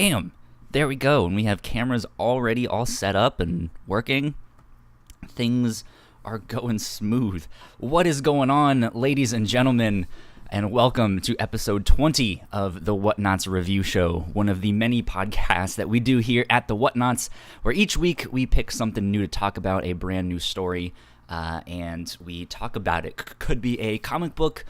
Bam! There we go. And we have cameras already all set up and working. Things are going smooth. What is going on, ladies and gentlemen? And welcome to episode 20 of the Whatnauts Review Show, one of the many podcasts that we do here at the Whatnauts, where each week we pick something new to talk about, a brand new story, and we talk about it. Could be a comic book,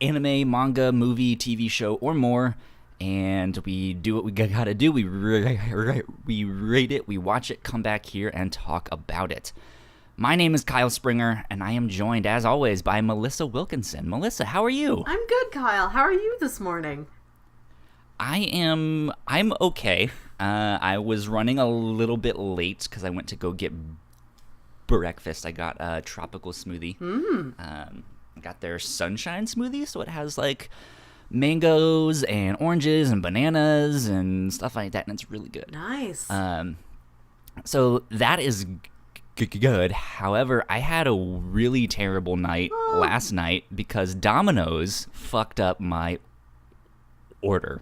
anime, manga, movie, TV show, or more. And we do what we gotta do. We rate it, we watch it, come back here and talk about it. My name is Kyle Springer, and I am joined, as always, by Melissa Wilkinson. Melissa, how are you? I'm good, Kyle. How are you this morning? I'm okay. I was running a little bit late because I went to go get breakfast. I got a tropical smoothie. I got their sunshine smoothie, so it has like mangoes and oranges and bananas and stuff like that, and it's really good. Nice. So that is good. However, I had a really terrible night last night because Domino's fucked up my order,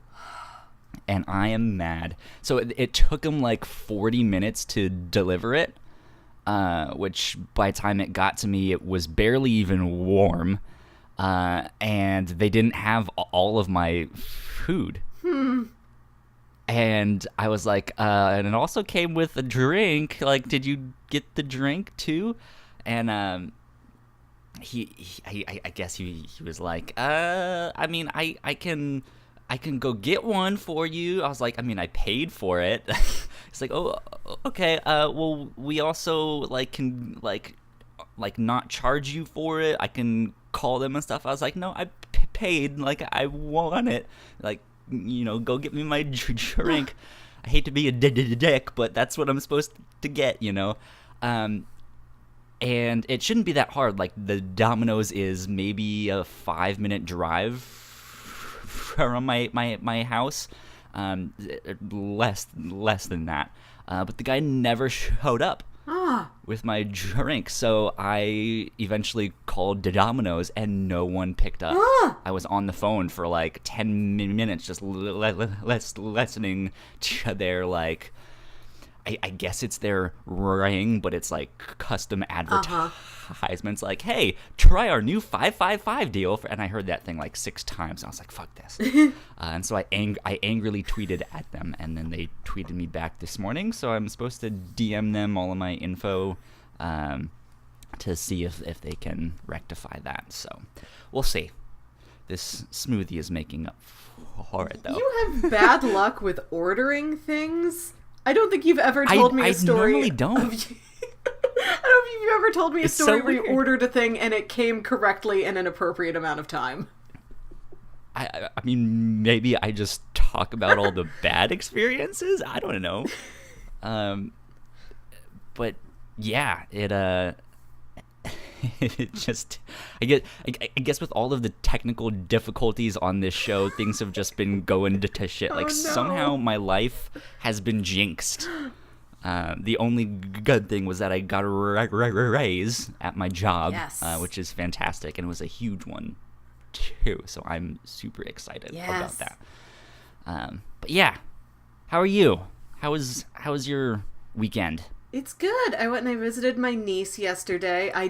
and I am mad. So it took them like 40 minutes to deliver it, which by the time it got to me, it was barely even warm. And they didn't have all of my food. And I was like, and it also came with a drink. Like, did you get the drink too? And I guess he was like, I mean, I can go get one for you. I was like, I mean, I paid for it. It's like, oh, okay. Well, we also can not charge you for it. I can call them and stuff. I was like, no, I paid. Like, I want it. Like, you know, go get me my drink. I hate to be a dick, but that's what I'm supposed to get, you know. And it shouldn't be that hard. Like, the Domino's is maybe a 5-minute drive from my house. Less than that. But the guy never showed up with my drink, so I eventually called Domino's and no one picked up. I was on the phone for like 10 minutes just listening to their, like, I guess it's their ring, but it's like custom advertisements, like, hey, try our new 555 deal. And I heard that thing like 6 times. And I was like, fuck this. And so I angrily tweeted at them, and then they tweeted me back this morning. So I'm supposed to DM them all of my info to see if they can rectify that. So we'll see. This smoothie is making up for it, though. You have bad luck with ordering things. I don't think you've ever told me a story. I normally don't. I don't think you've ever told me a story where you ordered a thing and it came correctly in an appropriate amount of time. I mean, maybe I just talk about all the bad experiences. I don't know. But yeah, it just, I guess with all of the technical difficulties on this show, things have just been going to shit. Like, somehow my life has been jinxed. The only good thing was that I got a raise at my job, yes. Which is fantastic, and it was a huge one too. So I'm super excited about that. But yeah, how are you? How was your weekend? It's good. I went and I visited my niece yesterday. I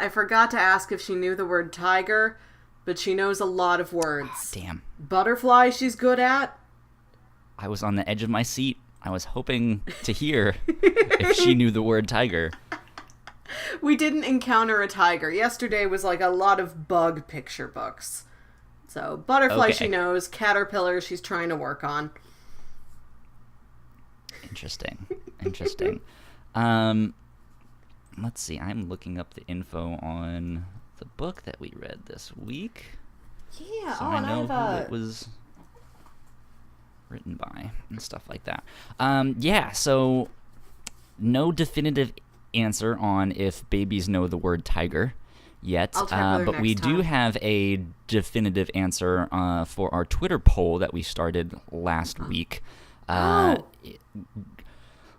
forgot to ask if she knew the word tiger, but she knows a lot of words. Oh, damn. Butterfly she's good at. I was on the edge of my seat. I was hoping to hear if she knew the word tiger. We didn't encounter a tiger. Yesterday was like a lot of bug picture books. So, butterfly she knows, caterpillar she's trying to work on. Interesting. Let's see. I'm looking up the info on the book that we read this week. Yeah. So I know who it was written by and stuff like that. Yeah. So no definitive answer on if babies know the word tiger yet, but we do have a definitive answer for our Twitter poll that we started last week.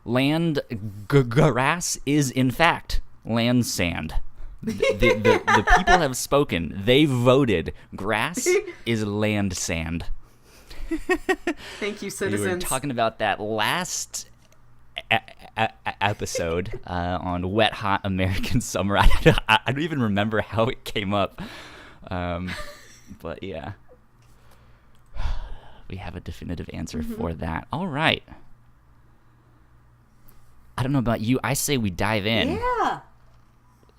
Land grass is, in fact, land sand. The people have spoken. They voted. Grass is land sand. Thank you, We citizens. were talking about that last episode on Wet Hot American Summer. I don't even remember how it came up. But yeah. We have a definitive answer for that. All right. I don't know about you. I say we dive in. Yeah.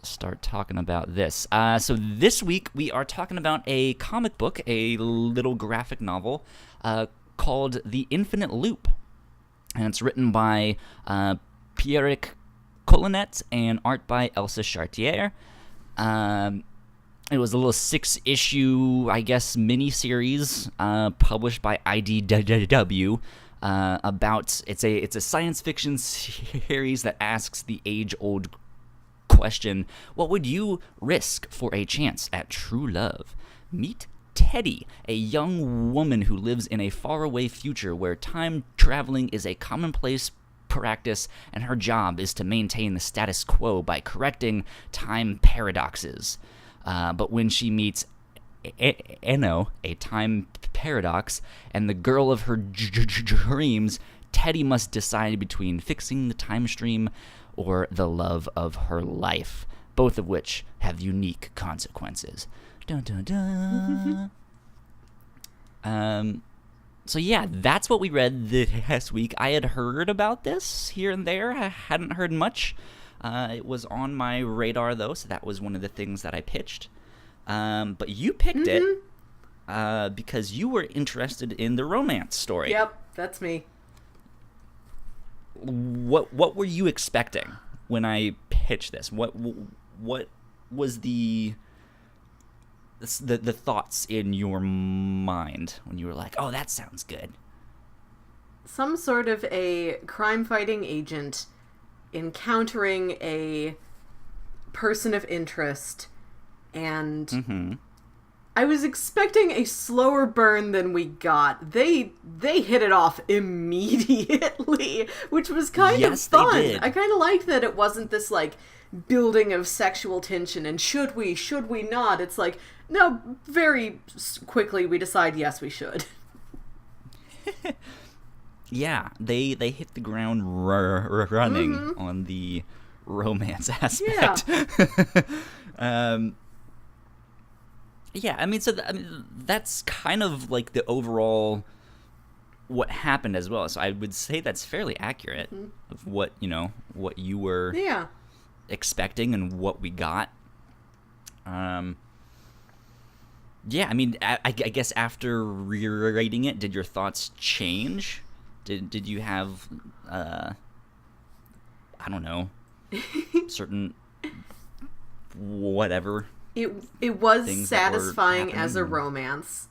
Start talking about this. So this week we are talking about a comic book, a little graphic novel called The Infinite Loop. And it's written by Pierrick Collinet and art by Elsa Chartier. It was a little 6-issue, I guess, mini-series published by IDW about it's a science fiction series that asks the age-old question: what would you risk for a chance at true love? Meet Teddy, a young woman who lives in a faraway future where time traveling is a commonplace practice, and her job is to maintain the status quo by correcting time paradoxes. But when she meets Eno, a time paradox, and the girl of her dreams, Teddy must decide between fixing the time stream or the love of her life, both of which have unique consequences. Dun, dun, dun. So yeah, that's what we read this week. I had heard about this here and there. I hadn't heard much. It was on my radar, though, so that was one of the things that I pitched. But you picked it because you were interested in the romance story. Yep, that's me. What were you expecting when I pitched this? What was the thoughts in your mind when you were like, oh, that sounds good? Some sort of a crime-fighting agent encountering a person of interest, and I was expecting a slower burn than we got. They hit it off immediately, which was kind of fun. They did. I kind of liked that it wasn't this like building of sexual tension and should we not. It's like, no, very quickly we decide yes, we should. Yeah, they hit the ground running on the romance aspect. Yeah. Yeah, I mean, that's kind of like the overall what happened as well. So I would say that's fairly accurate of what you were expecting and what we got. Yeah, I mean, I guess after rereading it, did your thoughts change? Did you have, I don't know, certain whatever? It was satisfying as a romance.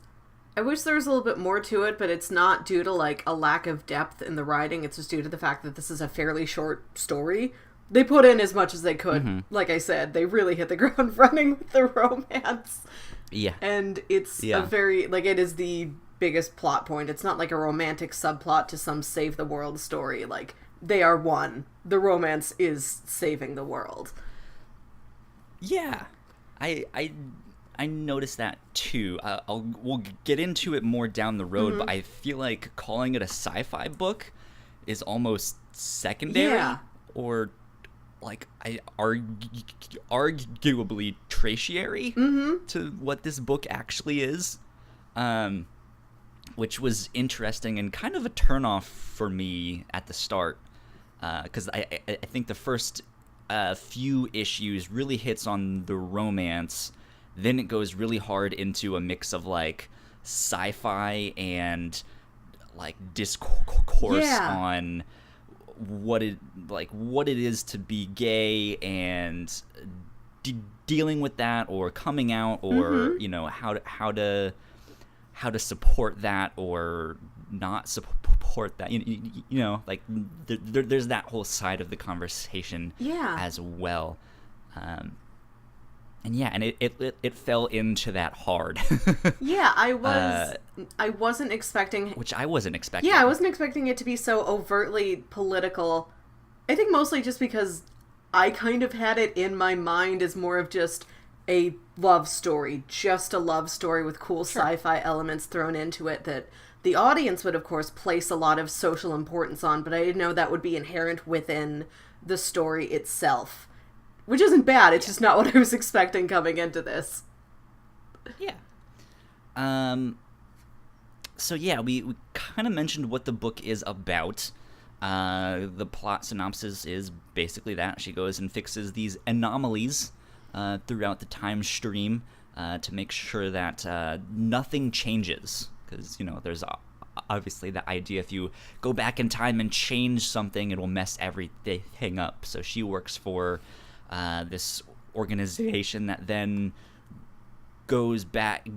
I wish there was a little bit more to it, but it's not due to like a lack of depth in the writing. It's just due to the fact that this is a fairly short story. They put in as much as they could. Like I said, they really hit the ground running with the romance. Yeah. And it's a very, like, it is the biggest plot point. It's not like a romantic subplot to some save the world story. Like, they are one. The romance is saving the world. Yeah. I noticed that too. We'll get into it more down the road, but I feel like calling it a sci-fi book is almost secondary, or like arguably tertiary to what this book actually is, which was interesting and kind of a turnoff for me at the start, because I think the first few issues really hits on the romance, then it goes really hard into a mix of like sci-fi and like discourse on what it is to be gay and dealing with that, or coming out, or how to support that or not support that, like there's that whole side of the conversation as well, and it fell into that hard. I wasn't expecting, which I wasn't expecting. I wasn't expecting it to be so overtly political. I think mostly just because I kind of had it in my mind as more of just a love story, just a love story with cool Sure. sci-fi elements thrown into it that the audience would, of course, place a lot of social importance on, but I didn't know that would be inherent within the story itself. Which isn't bad, it's just not what I was expecting coming into this. Yeah. So yeah, we kind of mentioned what the book is about. The plot synopsis is basically that. She goes and fixes these anomalies throughout the time stream to make sure that nothing changes. Because, there's obviously the idea if you go back in time and change something, it'll mess everything up. So she works for this organization that then goes back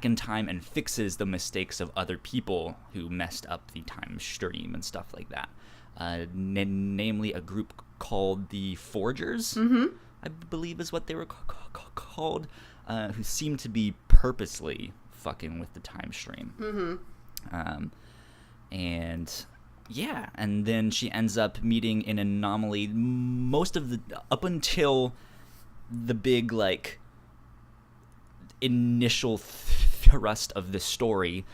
in time and fixes the mistakes of other people who messed up the time stream and stuff like that. Namely, a group called the Forgers, I believe is what they were called, who seem to be purposely fucking with the time stream. And then she ends up meeting an anomaly. Up until the big, initial thrust of the story,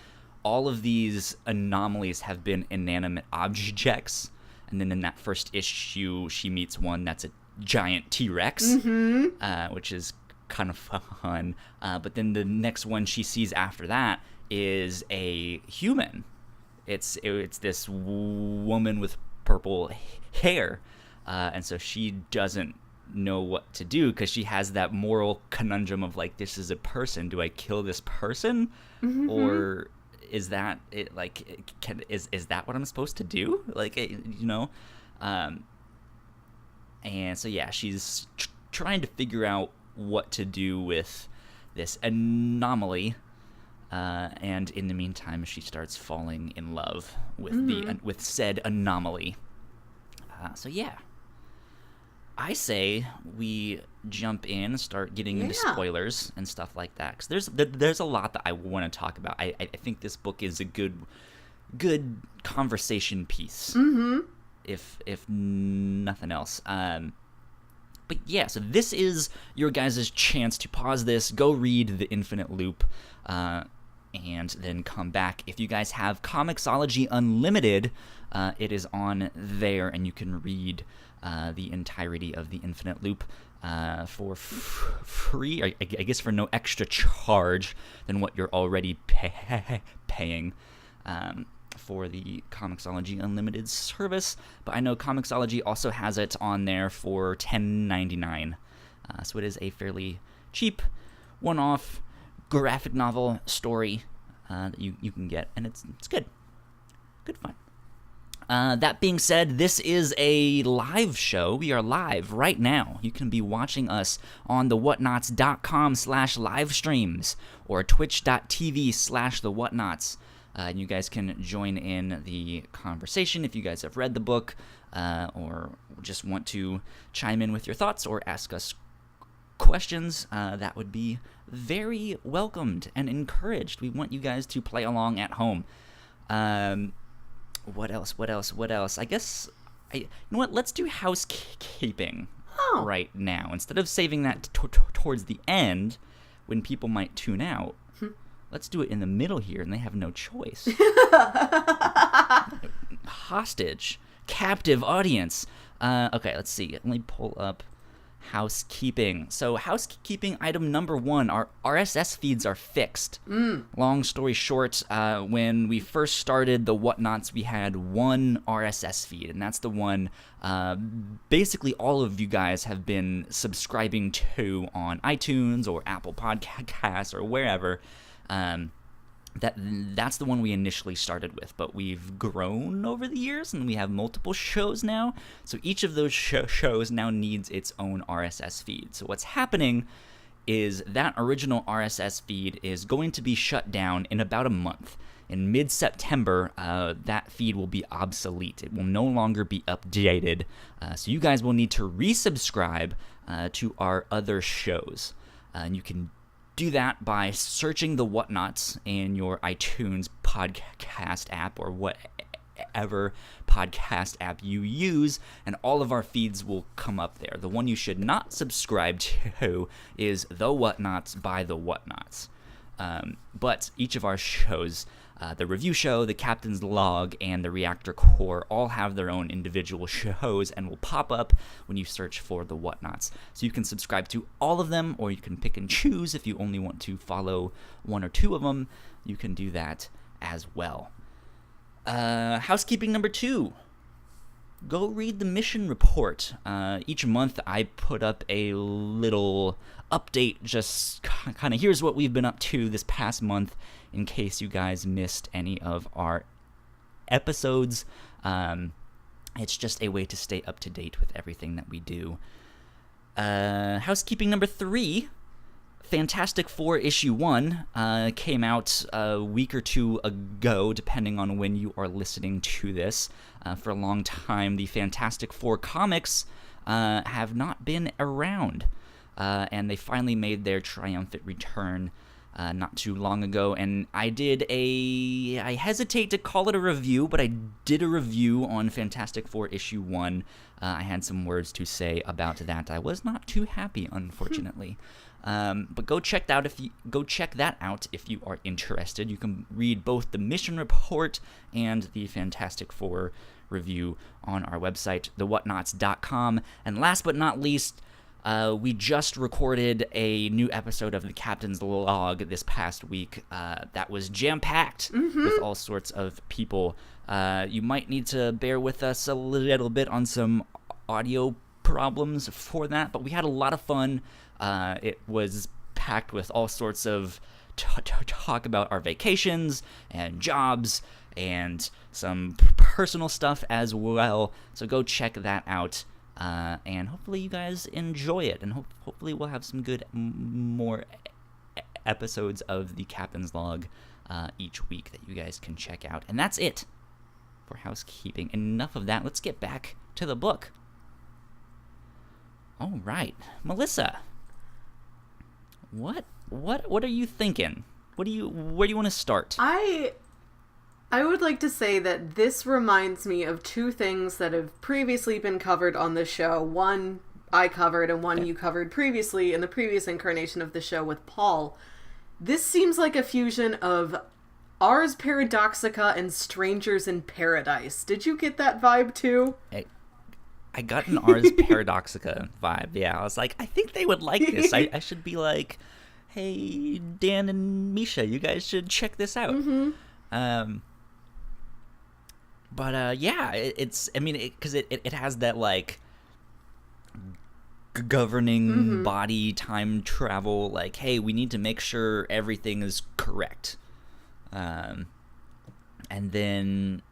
all of these anomalies have been inanimate objects, and then in that first issue she meets one that's a giant T-Rex, which is kind of fun, but then the next one she sees after that is a human. It's this woman with purple hair, and so she doesn't know what to do because she has that moral conundrum of this is a person. Do I kill this person, or is that it? Is that what I'm supposed to do? And so yeah, she's trying to figure out what to do with this anomaly. And in the meantime, she starts falling in love with with said anomaly. So yeah. I say we jump in and start getting into spoilers and stuff like that, because there's a lot that I want to talk about. I think this book is a good conversation piece, if nothing else. But yeah, so this is your guys' chance to pause this, go read The Infinite Loop, and then come back. If you guys have Comixology Unlimited, it is on there, and you can read the entirety of The Infinite Loop for free, I guess for no extra charge than what you're already paying for the Comixology Unlimited service. But I know Comixology also has it on there for $10.99, so it is a fairly cheap one-off graphic novel story that you can get, and it's good fun. That being said, this is a live show. We are live right now. You can be watching us on the whatnauts.com/livestreams or twitch.tv/the whatnauts. And you guys can join in the conversation if you guys have read the book or just want to chime in with your thoughts or ask us questions. That would be very welcomed and encouraged. We want you guys to play along at home. What else? I guess, you know what? Let's do housekeeping right now. Instead of saving that towards the end when people might tune out, let's do it in the middle here and they have no choice. Hostage. Captive audience. Okay, let's see. Let me pull up housekeeping. So housekeeping item number 1, our RSS feeds are fixed. Long story short, when we first started the Whatnauts, we had one RSS feed, and that's the one basically all of you guys have been subscribing to on iTunes or Apple Podcasts or wherever. That's the one we initially started with, but we've grown over the years and we have multiple shows now, so each of those shows now needs its own RSS feed. So what's happening is that original RSS feed is going to be shut down in about a month. In mid-September, that feed will be obsolete. It will no longer be updated, so you guys will need to resubscribe to our other shows. And you can do that by searching the Whatnauts in your iTunes podcast app or whatever podcast app you use, and all of our feeds will come up there. The one you should not subscribe to is The Whatnauts by The Whatnauts. But each of our shows, the Review Show, the Captain's Log, and the Reactor Core all have their own individual shows and will pop up when you search for The Whatnauts. So you can subscribe to all of them, or you can pick and choose if you only want to follow one or two of them. You can do that as well. Housekeeping number 2. Go read the mission report. Each month I put up a little update, just kind of here's what we've been up to this past month in case you guys missed any of our episodes. It's just a way to stay up to date with everything that we do. Housekeeping number 3. Fantastic Four issue 1 came out a week or two ago, depending on when you are listening to this. For a long time, the Fantastic Four comics have not been around, and they finally made their triumphant return not too long ago. And I hesitate to call it a review, but I did a review on Fantastic Four issue 1. I had some words to say about that. I was not too happy, unfortunately. But go check that out if you are interested. You can read both the mission report and the Fantastic Four review on our website, thewhatnauts.com. And last but not least, we just recorded a new episode of the Captain's Log this past week that was jam-packed with all sorts of people. You might need to bear with us a little bit on some audio problems for that, but we had a lot of fun. It was packed with all sorts of talk about our vacations and jobs and some personal stuff as well. So go check that out, and hopefully you guys enjoy it. And hopefully we'll have some good more episodes of the Captain's Log each week that you guys can check out. And that's it for housekeeping. Enough of that. Let's get back to the book. All right, Melissa. What are you thinking? Where do you want to start? I would like to say that this reminds me of two things that have previously been covered on the show. One I covered and one you covered previously in the previous incarnation of the show with Paul. This seems like a fusion of Ars Paradoxica and Strangers in Paradise. Did you get that vibe too? I got an Ars Paradoxica vibe. Yeah, I was like, I think they would like this. I should be like, hey, Dan and Misha, you guys should check this out. Yeah, because it has that like governing body time travel. Like, hey, we need to make sure everything is correct. And then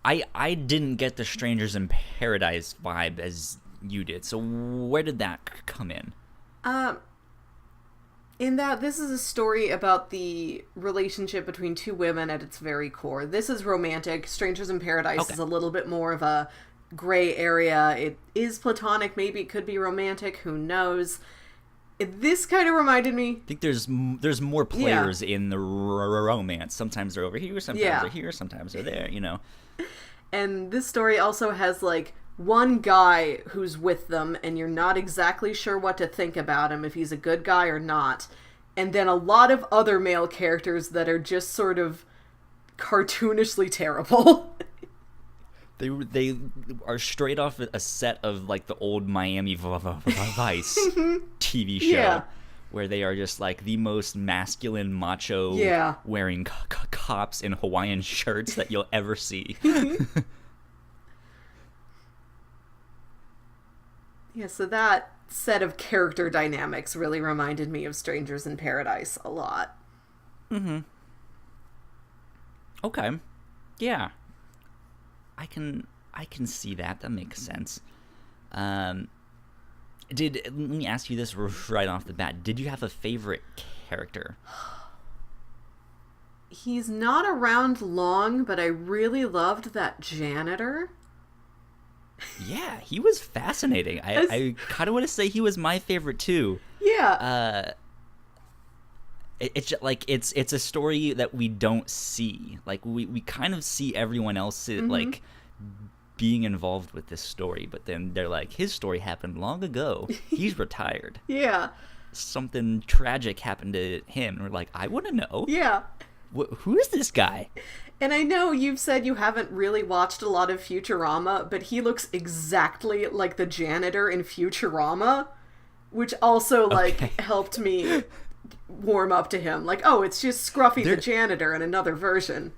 I didn't get the Strangers in Paradise vibe as you did. So where did that come in? In that this is a story about the relationship between two women at its very core. This is romantic. Strangers in Paradise is a little bit more of a gray area. It is platonic. Maybe it could be romantic. Who knows? This kind of reminded me... I think there's more players in the romance. Sometimes they're over here, sometimes they're here, sometimes they're there, you know. And this story also has, like, one guy who's with them, and you're not exactly sure what to think about him, if he's a good guy or not. And then a lot of other male characters that are just sort of cartoonishly terrible. They are straight off a set of, like, the old Miami Vice TV show, where they are just, like, the most masculine, macho, wearing cops in Hawaiian shirts that you'll ever see. Yeah, so that set of character dynamics really reminded me of Strangers in Paradise a lot. Okay. Yeah. I can see that. That makes sense. Let me ask you this right off the bat. Did you have a favorite character? He's not around long, but I really loved that janitor. Yeah, he was fascinating. I kind of want to say he was my favorite too. Yeah. It's like it's a story that we don't see. Like we kind of see everyone else like being involved with this story, but then they're like, his story happened long ago. He's retired. Yeah. Something tragic happened to him. And we're like, I want to know. Yeah. Who is this guy? And I know you've said you haven't really watched a lot of Futurama, but he looks exactly like the janitor in Futurama, which also, like, helped me warm up to him. Like, oh, it's just Scruffy the janitor in another version.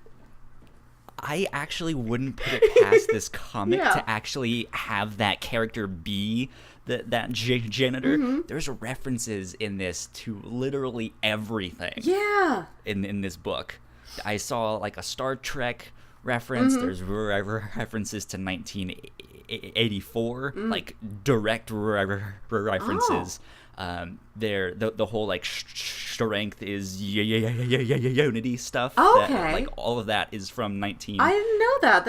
I actually wouldn't put it past this comic to actually have that character be that janitor. Mm-hmm. There's references in this to literally everything. Yeah. In this book, I saw like a Star Trek reference. Mm-hmm. There's references to 1984, like direct references. The whole like strength is unity stuff. Okay. That, like all of that is from 19. I didn't know that.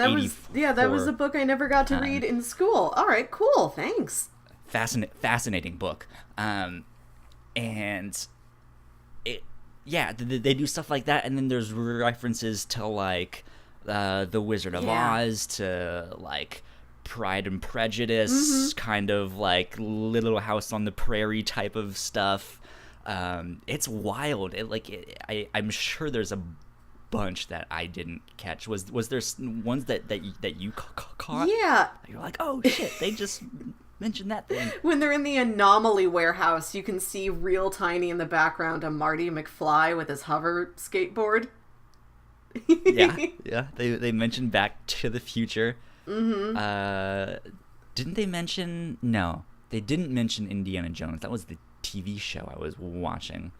That was a book I never got to read in school. All right, cool. Thanks. Fascinating book. And it, they do stuff like that, and then there's references to like the Wizard of Oz, to like Pride and Prejudice, kind of like Little House on the Prairie type of stuff. It's wild. I'm sure there's a bunch that I didn't catch. Was there ones that you caught? Yeah. You're like, oh shit, they just mentioned that thing. When they're in the anomaly warehouse, you can see real tiny in the background a Marty McFly with his hover skateboard. yeah. They mentioned Back to the Future. Mm-hmm. Didn't they mention? No, they didn't mention Indiana Jones. That was the TV show I was watching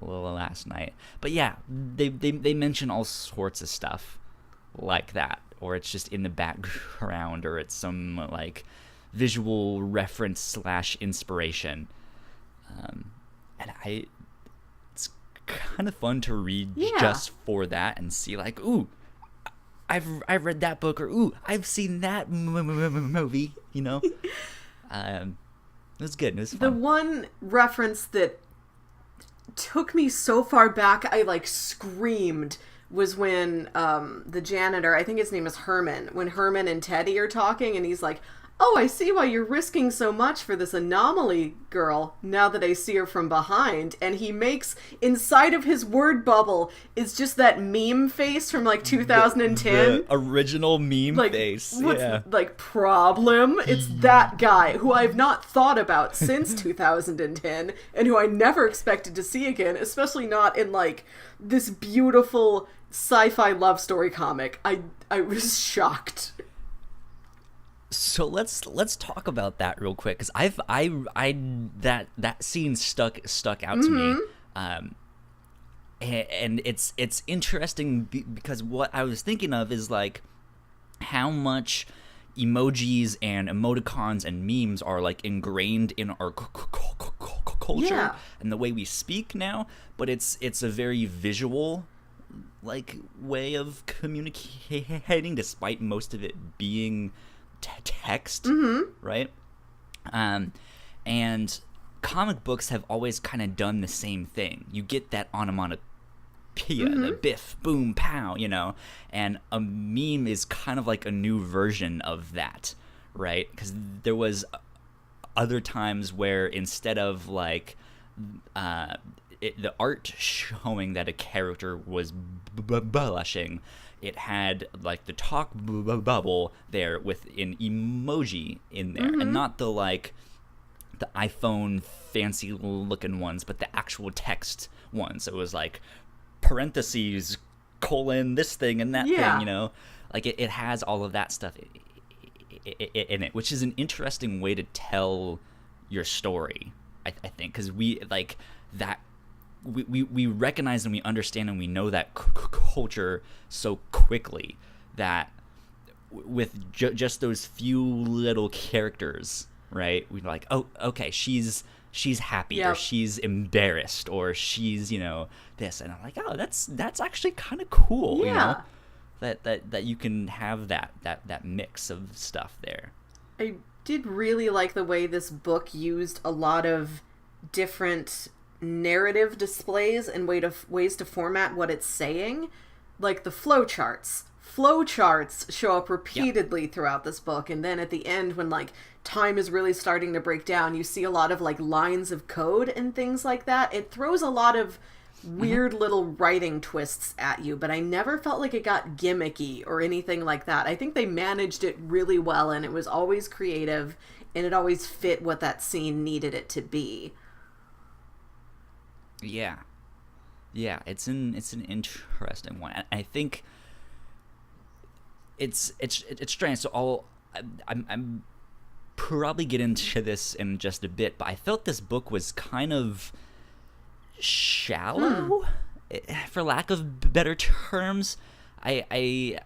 last night. But yeah, they mention all sorts of stuff like that, or it's just in the background, or it's some like visual reference / inspiration. And it's kind of fun to read just for that and see like, ooh, I've read that book, or ooh, I've seen that movie, you know. It was good. It was fun. The one reference that took me so far back, I like screamed, was when the janitor, I think his name is Herman, when Herman and Teddy are talking, and he's like, oh, I see why you're risking so much for this anomaly girl now that I see her from behind. And he makes, inside of his word bubble, is just that meme face from like 2010. The original meme face. What's, like, problem? It's that guy who I've not thought about since 2010 and who I never expected to see again, especially not in like this beautiful sci-fi love story comic. I was shocked. So let's talk about that real quick, because that scene stuck out to me, and it's interesting because what I was thinking of is like how much emojis and emoticons and memes are like ingrained in our culture and the way we speak now, but it's a very visual like way of communicating, despite most of it being text, right? And comic books have always kind of done the same thing. You get that onomatopoeia, the biff, boom, pow, you know, and a meme is kind of like a new version of that, right? Because there was other times where instead of like the art showing that a character was blushing, it had like the talk bubble there with an emoji in there, and not the like the iPhone fancy looking ones, but the actual text ones. It was like parentheses, colon, this thing and that thing, you know, like it has all of that stuff in it, which is an interesting way to tell your story, I think, because we like that. We recognize and we understand and we know that culture so quickly that with just those few little characters, right? We're like, oh, okay, she's happy, or she's embarrassed, or she's, you know, this, and I'm like, oh, that's actually kind of cool, you know, that you can have that mix of stuff there. I did really like the way this book used a lot of different narrative displays and ways to format what it's saying, like the flow charts flow charts show up repeatedly throughout this book, and then at the end when like time is really starting to break down, you see a lot of like lines of code and things like that. It throws a lot of weird little writing twists at you, but I never felt like it got gimmicky or anything like that. I think they managed it really well, and it was always creative, and it always fit what that scene needed it to be. Yeah, it's an interesting one. I think it's strange. So I'm probably get into this in just a bit, but I felt this book was kind of shallow, for lack of better terms. I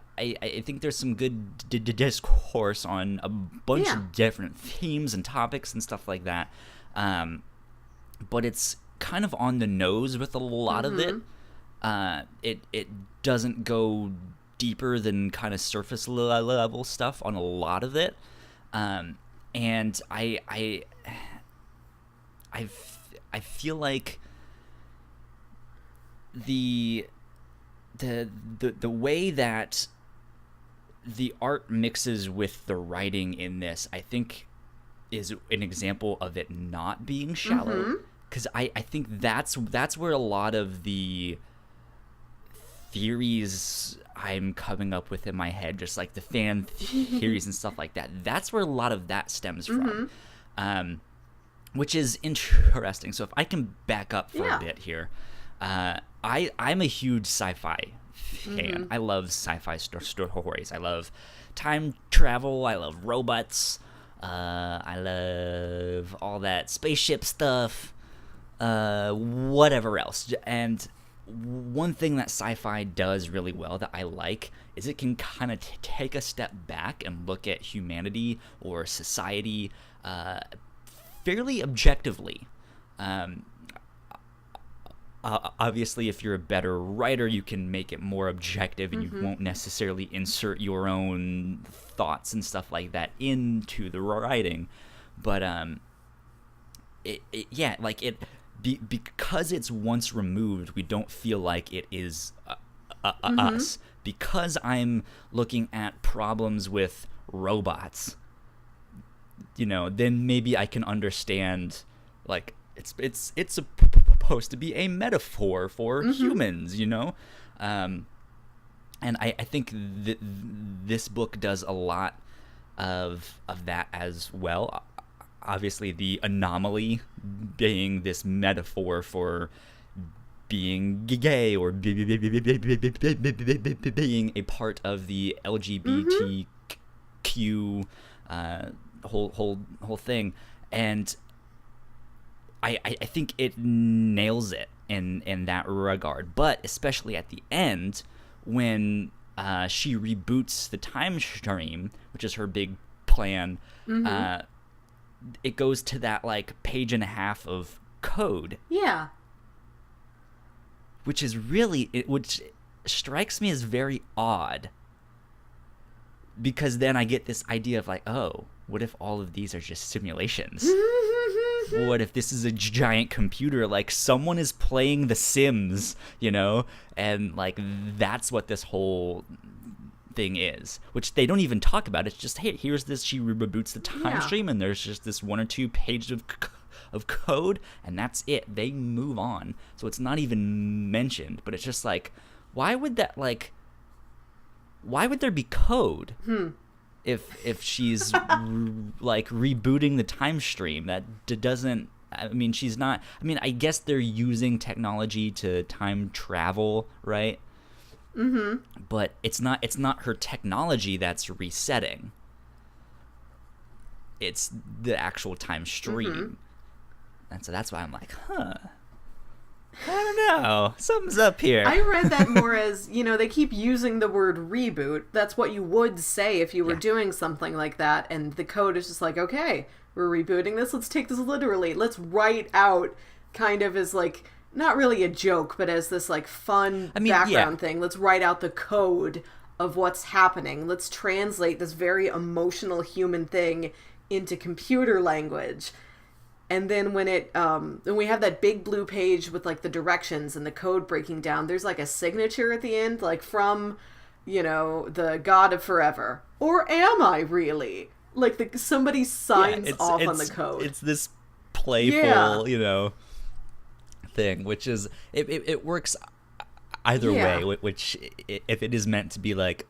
think there's some good discourse on a bunch of different themes and topics and stuff like that, but it's kind of on the nose with a lot of it. It doesn't go deeper than kind of surface level stuff on a lot of it, and I feel like the way that the art mixes with the writing in this, I think, is an example of it not being shallow. Because I think that's where a lot of the theories I'm coming up with in my head, just like the fan theories and stuff like that, that's where a lot of that stems from, which is interesting. So if I can back up for a bit here, I'm a huge sci-fi fan. I love sci-fi stories. I love time travel. I love robots. I love all that spaceship stuff. Whatever else. And one thing that sci-fi does really well that I like is it can kind of take a step back and look at humanity or society fairly objectively. Obviously, if you're a better writer, you can make it more objective, and you won't necessarily insert your own thoughts and stuff like that into the writing. But because it's once removed, we don't feel like it is us. Because I'm looking at problems with robots, then maybe I can understand, like, it's supposed to be a metaphor for humans, and I think this book does a lot of that as well. Obviously, the anomaly being this metaphor for being gay or being a part of the LGBTQ whole thing, and I think it nails it in that regard. But especially at the end, when she reboots the time stream, which is her big plan, it goes to that like page and a half of code. Yeah. Which strikes me as very odd. Because then I get this idea of like, oh, what if all of these are just simulations? What if this is a giant computer? Like, someone is playing The Sims, and like that's what this whole thing is, which they don't even talk about. It's just, hey, here's this. She reboots the time stream, and there's just this 1 or 2 pages of code, and that's it. They move on, so it's not even mentioned. But it's just like, why would there be code? If she's like rebooting the time stream, that doesn't. I mean, she's not. I mean, I guess they're using technology to time travel, right? But it's not her technology that's resetting. It's the actual time stream, and so that's why I'm like, I don't know. Something's up here. I read that more as, they keep using the word reboot. That's what you would say if you were doing something like that. And the code is just like, okay, we're rebooting this. Let's take this literally. Let's write out kind of as like, not really a joke, but as this like fun background thing. Let's write out the code of what's happening. Let's translate this very emotional human thing into computer language. And then when when we have that big blue page with like the directions and the code breaking down, there's like a signature at the end, like from the god of forever. Or am I really? Like, somebody signs off on the code. It's this playful, thing, which is, it works either way, which, if it is meant to be like,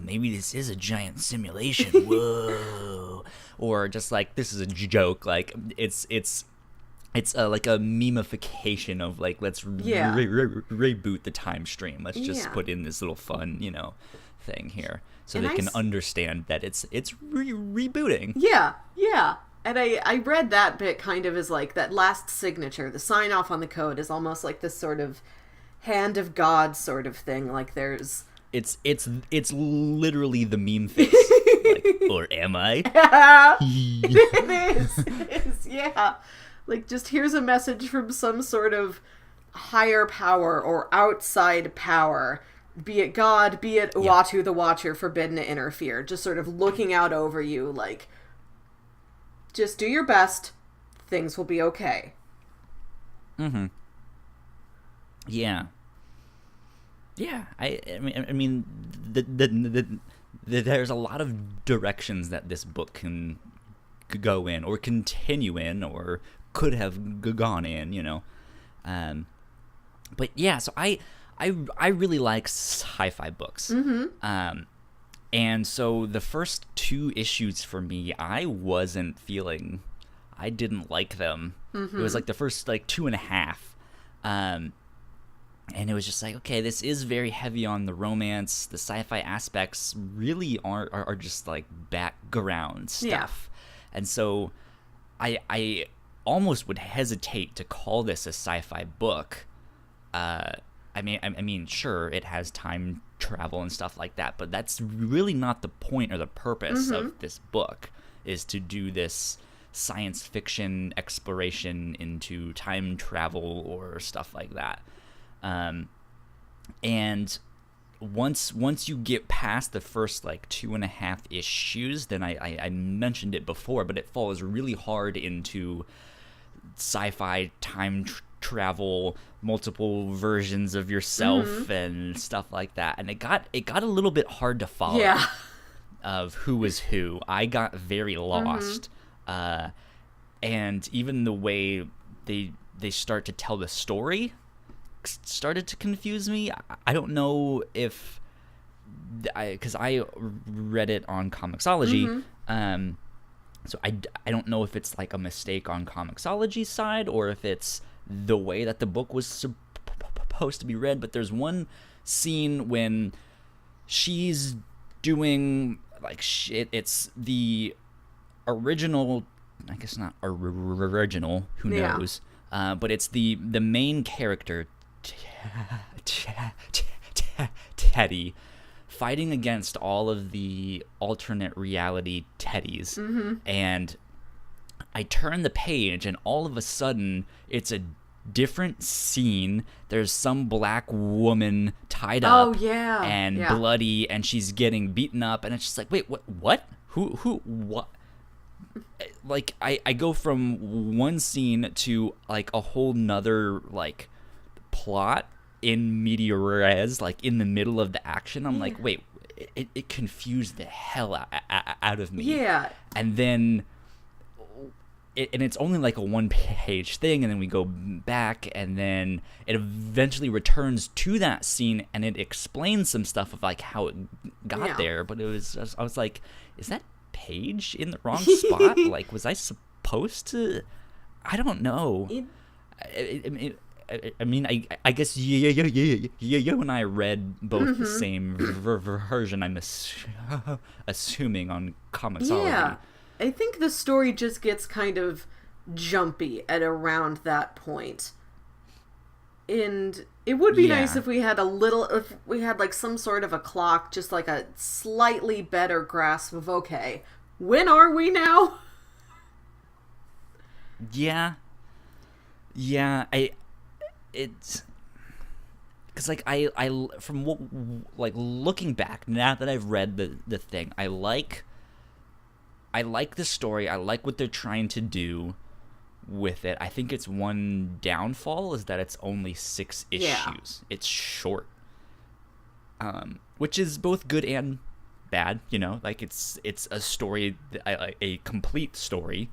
maybe this is a giant simulation, whoa, or just like, this is a joke, like, it's like a memification of, like, let's reboot the time stream. Let's just put in this little fun, thing here, so they can understand that it's rebooting. Yeah. And I read that bit kind of as, like, that last signature, the sign off on the code, is almost like this sort of hand of God sort of thing. Like, there's... It's literally the meme face. Like, or am I? It is, yeah. Like, just here's a message from some sort of higher power or outside power. Be it God, be it Uatu the Watcher, forbidden to interfere. Just sort of looking out over you, like, just do your best. Things will be okay. Mm-hmm. Yeah. Yeah. I mean, there's a lot of directions that this book can go in, or continue in, or could have gone in, But yeah, so I really like sci-fi books. Mm-hmm. And so the first 2 issues for me, I didn't like them. Mm-hmm. It was like the first, like, 2.5. And it was just like, okay, this is very heavy on the romance. The sci-fi aspects really are just, like, background stuff. Yeah. And so I almost would hesitate to call this a sci-fi book. I mean, sure, it has time travel and stuff like that, but that's really not the point or the purpose of this book, is to do this science fiction exploration into time travel or stuff like that. And once you get past the first, like, 2.5 issues, then I mentioned it before, but it falls really hard into sci-fi time travel, multiple versions of yourself and stuff like that, and it got a little bit hard to follow of who was who. I got very lost, and even the way they start to tell the story started to confuse me. I don't know if because I read it on Comixology, so I don't know if it's like a mistake on Comixology's side, or if it's the way that the book was supposed to be read. But there's one scene when she's doing, like, it's the original, I guess not original, who knows, but it's the main character, Teddy, fighting against all of the alternate reality Teddys, and I turn the page, and all of a sudden, it's a different scene. There's some black woman tied up and bloody, and she's getting beaten up, and it's just like, wait, what? Who, what? Like, I go from one scene to, like, a whole nother, like, plot in media res, like, in the middle of the action. I'm like, wait, it confused the hell out of me. Yeah. And then... and it's only like a 1-page thing, and then we go back, and then it eventually returns to that scene, and it explains some stuff of, like, how it got there. But it was just, I was like, is that page in the wrong spot? Like, was I supposed to? I don't know. I mean, I guess you and I read both the same version. I'm assuming on Comixology. Yeah. I think the story just gets kind of jumpy at around that point. And it would be nice if we had like some sort of a clock, just like a slightly better grasp of, okay, when are we now? Yeah, it's because, like, I from what, like, looking back now that I've read the thing, I like the story. I like what they're trying to do with it. I think its one downfall is that it's only 6 issues. It's short. which is both good and bad. Like it's a story, a complete story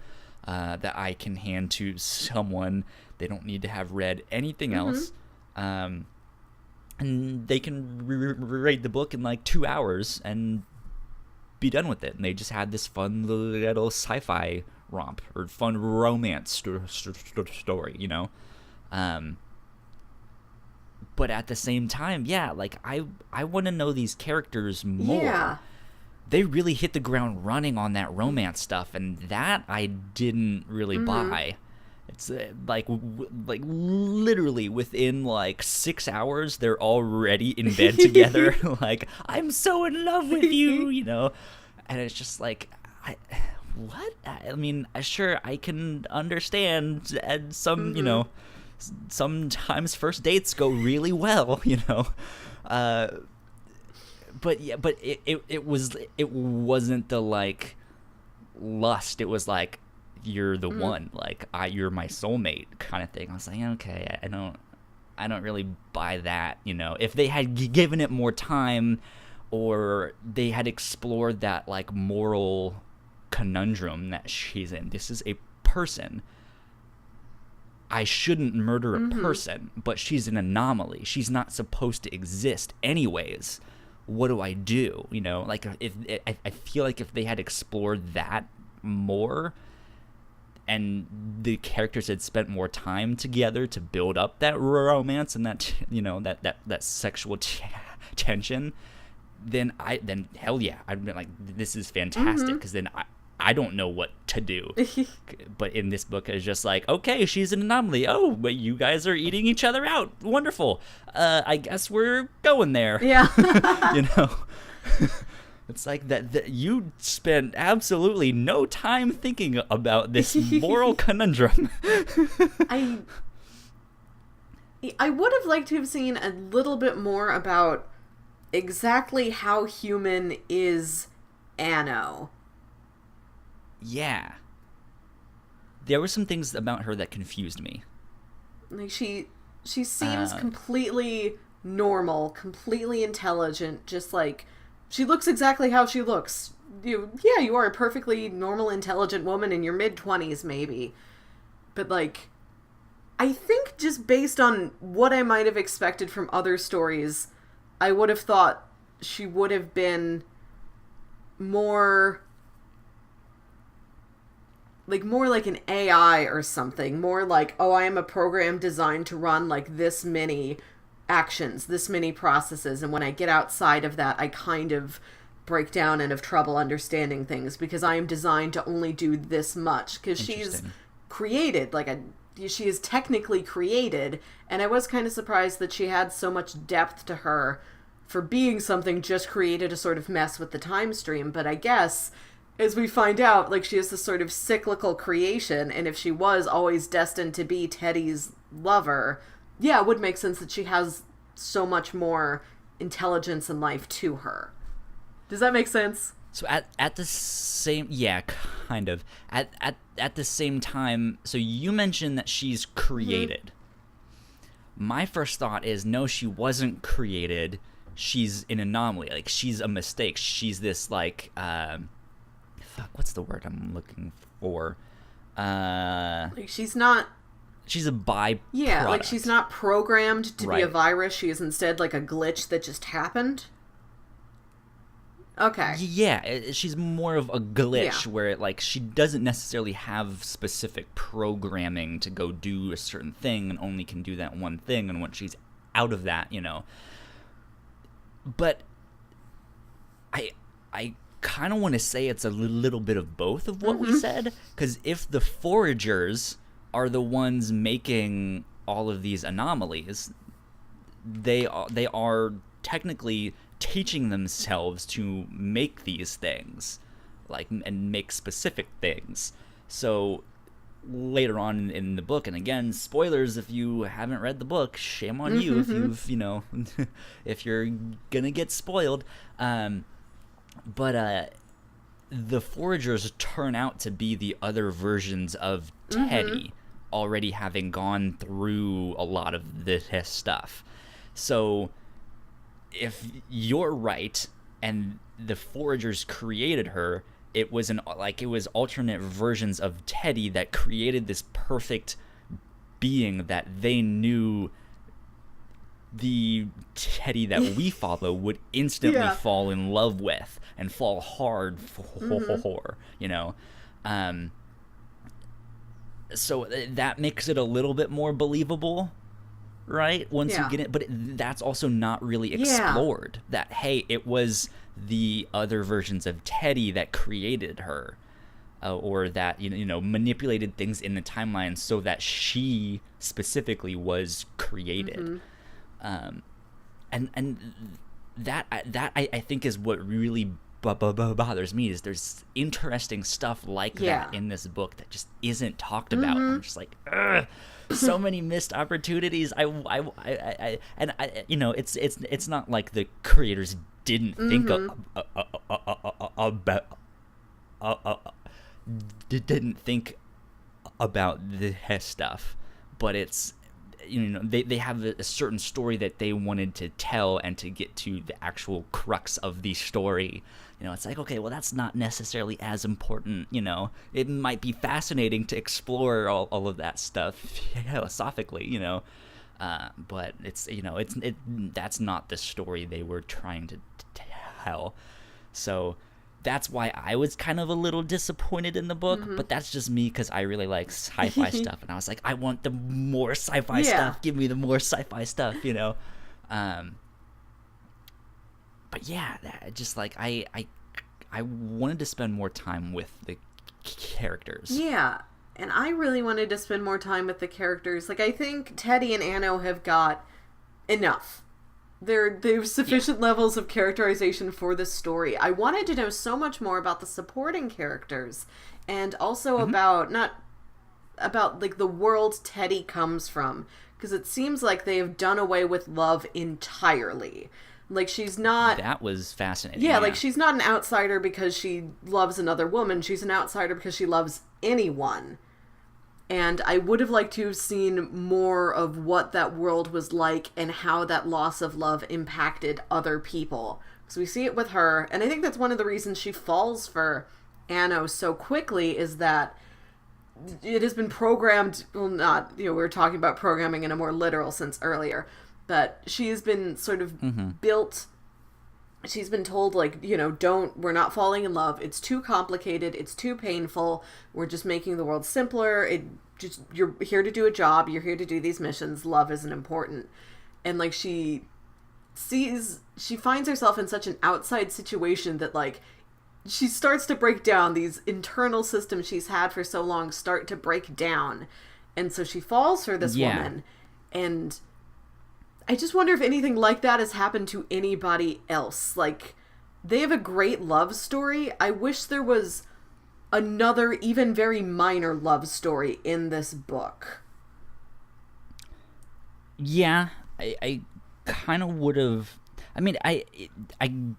that I can hand to someone. They don't need to have read anything else, and they can read the book in like 2 hours and be done with it. And they just had this fun little sci-fi romp or fun romance story, but at the same time, yeah, like I want to know these characters more. Yeah. They really hit the ground running on that romance stuff, and that I didn't really buy. It's like literally within like 6 hours, they're already in bed together. Like, I'm so in love with you, and it's just like, what? I mean, sure, I can understand, and some, sometimes first dates go really well, but it wasn't the like lust. It was like, you're the one, like you're my soulmate kind of thing. I was like, okay, I don't really buy that. If they had given it more time, or they had explored that like moral conundrum that she's in. This is a person. I shouldn't murder a person, but she's an anomaly. She's not supposed to exist anyways. What do I do? Like, I feel like if they had explored that more, and the characters had spent more time together to build up that romance and that that sexual tension, then hell yeah, I'd be like, this is fantastic, because then I don't know what to do. But in this book, it's just like, okay, she's an anomaly. Oh, but you guys are eating each other out. Wonderful. I guess we're going there. Yeah. It's like that you spent absolutely no time thinking about this moral conundrum. I would have liked to have seen a little bit more about exactly how human is Anno. Yeah. There were some things about her that confused me. Like, she seems completely normal, completely intelligent, just like, she looks exactly how she looks. You are a perfectly normal, intelligent woman in your mid-20s, maybe. But, like, I think just based on what I might have expected from other stories, I would have thought she would have been more like an AI or something. More like, oh, I am a program designed to run like this many actions, this many processes, and when I get outside of that, I kind of break down and have trouble understanding things because I am designed to only do this much. Because she's created, she is technically created, and I was kind of surprised that she had so much depth to her for being something just created to sort of mess with the time stream. But I guess, as we find out, like, she is this sort of cyclical creation, and if she was always destined to be Teddy's lover, yeah, it would make sense that she has so much more intelligence and life to her. Does that make sense? So at the same, yeah, kind of. At the same time, so you mentioned that she's created. My first thought is, no, she wasn't created. She's an anomaly. Like, she's a mistake. She's this, like, what's the word I'm looking for? Like, she's not... She's a byproduct. Yeah, like, she's not programmed to be a virus. She is instead like a glitch that just happened. Okay. Yeah, she's more of a glitch where, like, she doesn't necessarily have specific programming to go do a certain thing and only can do that one thing, and when she's out of that, But I kind of want to say it's a little bit of both of what we said, because if the foragers are the ones making all of these anomalies, they are technically teaching themselves to make these things, like, and make specific things. So later on in the book, and again, spoilers if you haven't read the book, shame on you if you've, if you're gonna get spoiled, but the foragers turn out to be the other versions of Teddy, already having gone through a lot of this stuff. So if you're right and the foragers created her, it was alternate versions of Teddy that created this perfect being that they knew the Teddy that we follow would instantly fall in love with and fall hard for, you know. So that makes it a little bit more believable, right? Once you get it, but that's also not really explored. That, hey, it was the other versions of Teddy that created her, or that you know manipulated things in the timeline so that she specifically was created. And that I think is what really bothers me, is there's interesting stuff like that in this book that just isn't talked about. I'm just like, ugh, so many missed opportunities. I you know, it's not like the creators didn't think didn't think about this stuff, but it's, you know, they have a certain story that they wanted to tell and to get to the actual crux of the story. You know, it's like, okay, well, that's not necessarily as important. You know, it might be fascinating to explore all of that stuff philosophically, you know, but it's, you know, that's not the story they were trying to tell. So that's why I was kind of a little disappointed in the book, but that's just me because I really like sci-fi stuff, and I was like, I want the more sci-fi stuff. Give me the more sci-fi stuff, you know. But yeah, just like I wanted to spend more time with the characters. Yeah, and I really wanted to spend more time with the characters. Like, I think Teddy and Anno have got enough. There's sufficient levels of characterization for this story. I wanted to know so much more about the supporting characters, and also about like the world Teddy comes from, because it seems like they have done away with love entirely. Like, she's not... That was fascinating. Yeah, like, she's not an outsider because she loves another woman. She's an outsider because she loves anyone. And I would have liked to have seen more of what that world was like and how that loss of love impacted other people. Because we see it with her, and I think that's one of the reasons she falls for Anno so quickly, is that it has been programmed, well, not, you know, we were talking about programming in a more literal sense earlier, but she has been sort of built, she's been told, like, you know, we're not falling in love. It's too complicated. It's too painful. We're just making the world simpler. You're here to do a job. You're here to do these missions. Love isn't important. And, like, she finds herself in such an outside situation that, like, she starts to break down. These internal systems she's had for so long start to break down. And so she falls for this woman. And I just wonder if anything like that has happened to anybody else. Like, they have a great love story. I wish there was another, even very minor love story in this book. Yeah, I kind of would have... I mean, I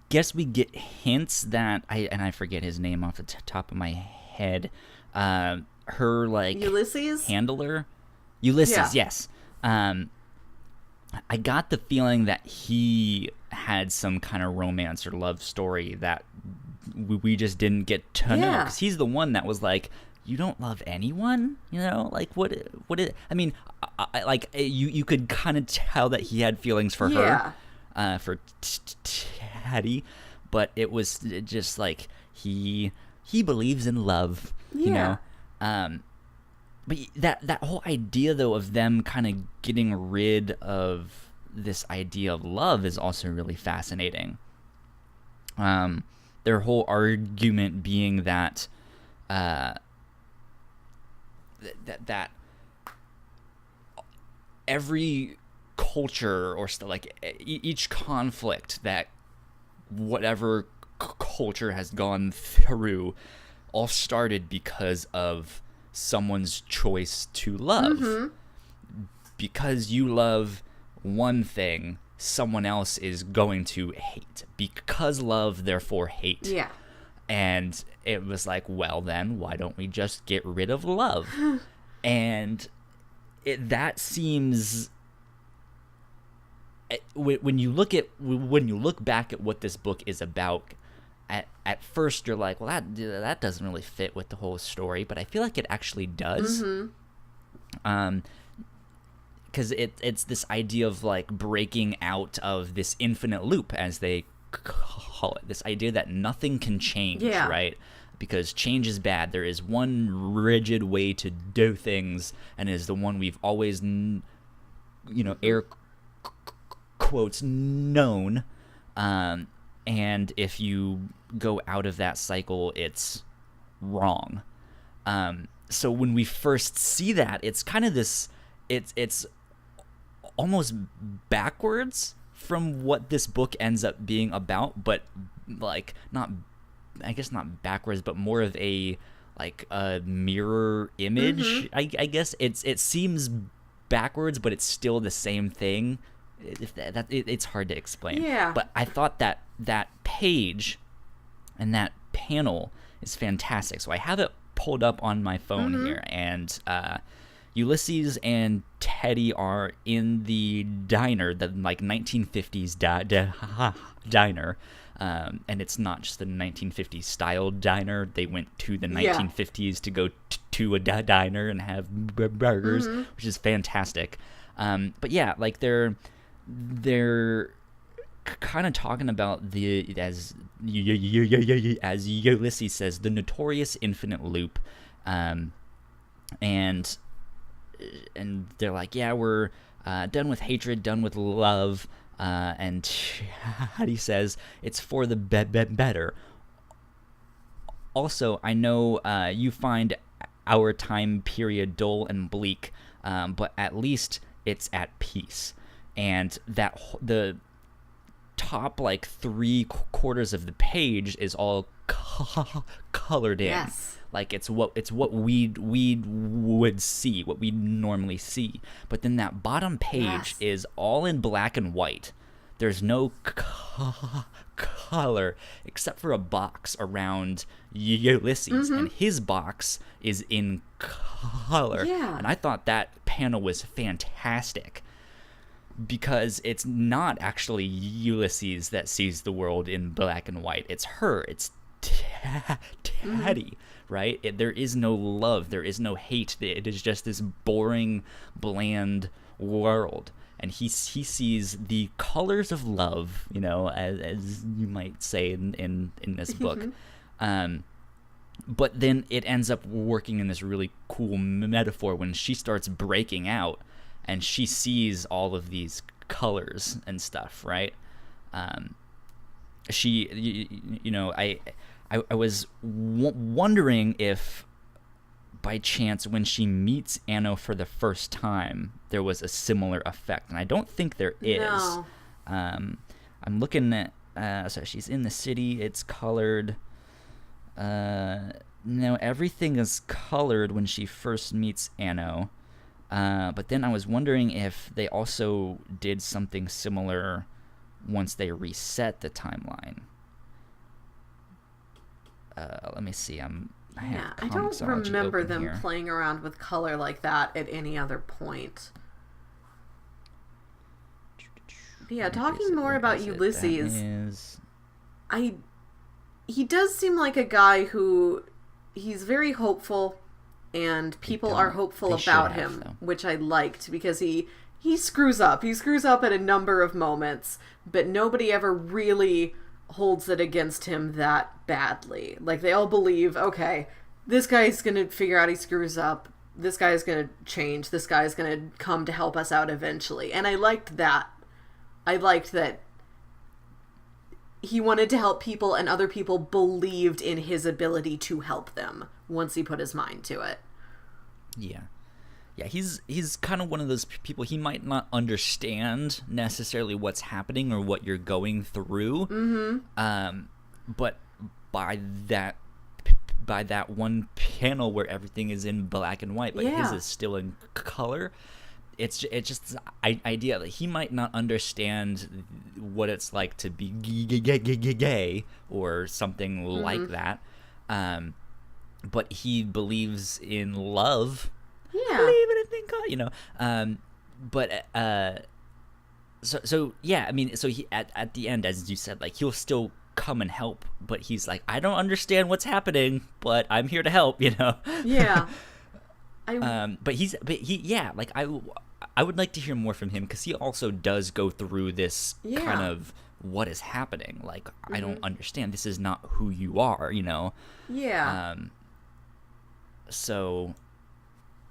guess we get hints that... I forget his name off the top of my head. Her, like... Ulysses? Handler? Ulysses, yes. I got the feeling that he had some kind of romance or love story that we just didn't get to know. Because he's the one that was like, you don't love anyone? You know? Like, what I mean, you could kind of tell that he had feelings for her, for Teddy, but it was just like, he believes in love, you know? But that whole idea, though, of them kind of getting rid of this idea of love is also really fascinating. Their whole argument being that that every culture or like each conflict that whatever culture has gone through all started because of someone's choice to love. Because you love one thing, someone else is going to hate. Because love, therefore hate. Yeah. And it was like, well then, why don't we just get rid of love? And that seems when you look back at what this book is about, at first you're like, well, that doesn't really fit with the whole story, but I feel like it actually does. Because it's this idea of like breaking out of this infinite loop, as they call it. This idea that nothing can change, right? Because change is bad. There is one rigid way to do things, and it is the one we've always, air quotes, known. And if you go out of that cycle, it's wrong. So when we first see that, it's kind of this, it's almost backwards from what this book ends up being about, but like not backwards, but more of a like a mirror image. I guess it seems backwards, but it's still the same thing. It's hard to explain. Yeah. But I thought that page and that panel is fantastic. So I have it pulled up on my phone here, and Ulysses and Teddy are in the diner, the like 1950s diner, and it's not just the 1950s style diner. They went to the 1950s to go to a diner and have burgers, which is fantastic. But yeah, like they're kind of talking about the, as Ulysses says, the notorious infinite loop, and they're like, yeah, we're done with hatred, done with love, and he says it's for the better. Also, I know you find our time period dull and bleak, but at least it's at peace. And that the top like 3/4 of the page is all colored in. Yes. Like it's what we would see, what we normally see. But then that bottom page is all in black and white. There's no color except for a box around Ulysses, and his box is in color. Yeah. And I thought that panel was fantastic, because it's not actually Ulysses that sees the world in black and white. It's her. It's Teddy, right? There is no love. There is no hate. It is just this boring, bland world. And he sees the colors of love, as you might say in this book. But then it ends up working in this really cool metaphor when she starts breaking out and she sees all of these colors and stuff, right? I was wondering if by chance when she meets Anno for the first time there was a similar effect, and I don't think there is. No. I'm looking at so she's in the city, it's colored. No, everything is colored when she first meets Anno. But then I was wondering if they also did something similar once they reset the timeline. Let me see. I don't remember them here. playing around with color like that at any other point. But yeah, talking more about Ulysses, he does seem like a guy who he's very hopeful, and people are hopeful about him, which I liked, because he screws up. He screws up at a number of moments, but nobody ever really holds it against him that badly. Like, they all believe, okay, this guy's gonna figure out he screws up. This guy's gonna change. This guy's gonna come to help us out eventually. And I liked that. I liked that he wanted to help people, and other people believed in his ability to help them once he put his mind to it. Yeah, he's kind of one of those people. He might not understand necessarily what's happening or what you're going through, but by that one panel where everything is in black and white, but his is still in color, it's just this idea that he might not understand what it's like to be gay or something like that, but he believes in love. Yeah. Believe in a thing called, So yeah, I mean, so he at the end, as you said, like he'll still come and help, but he's like, I don't understand what's happening, but I'm here to help, you know. Yeah. But he yeah, like I would like to hear more from him, because he also does go through this kind of what is happening. Like, I don't understand. This is not who you are, you know. Yeah. So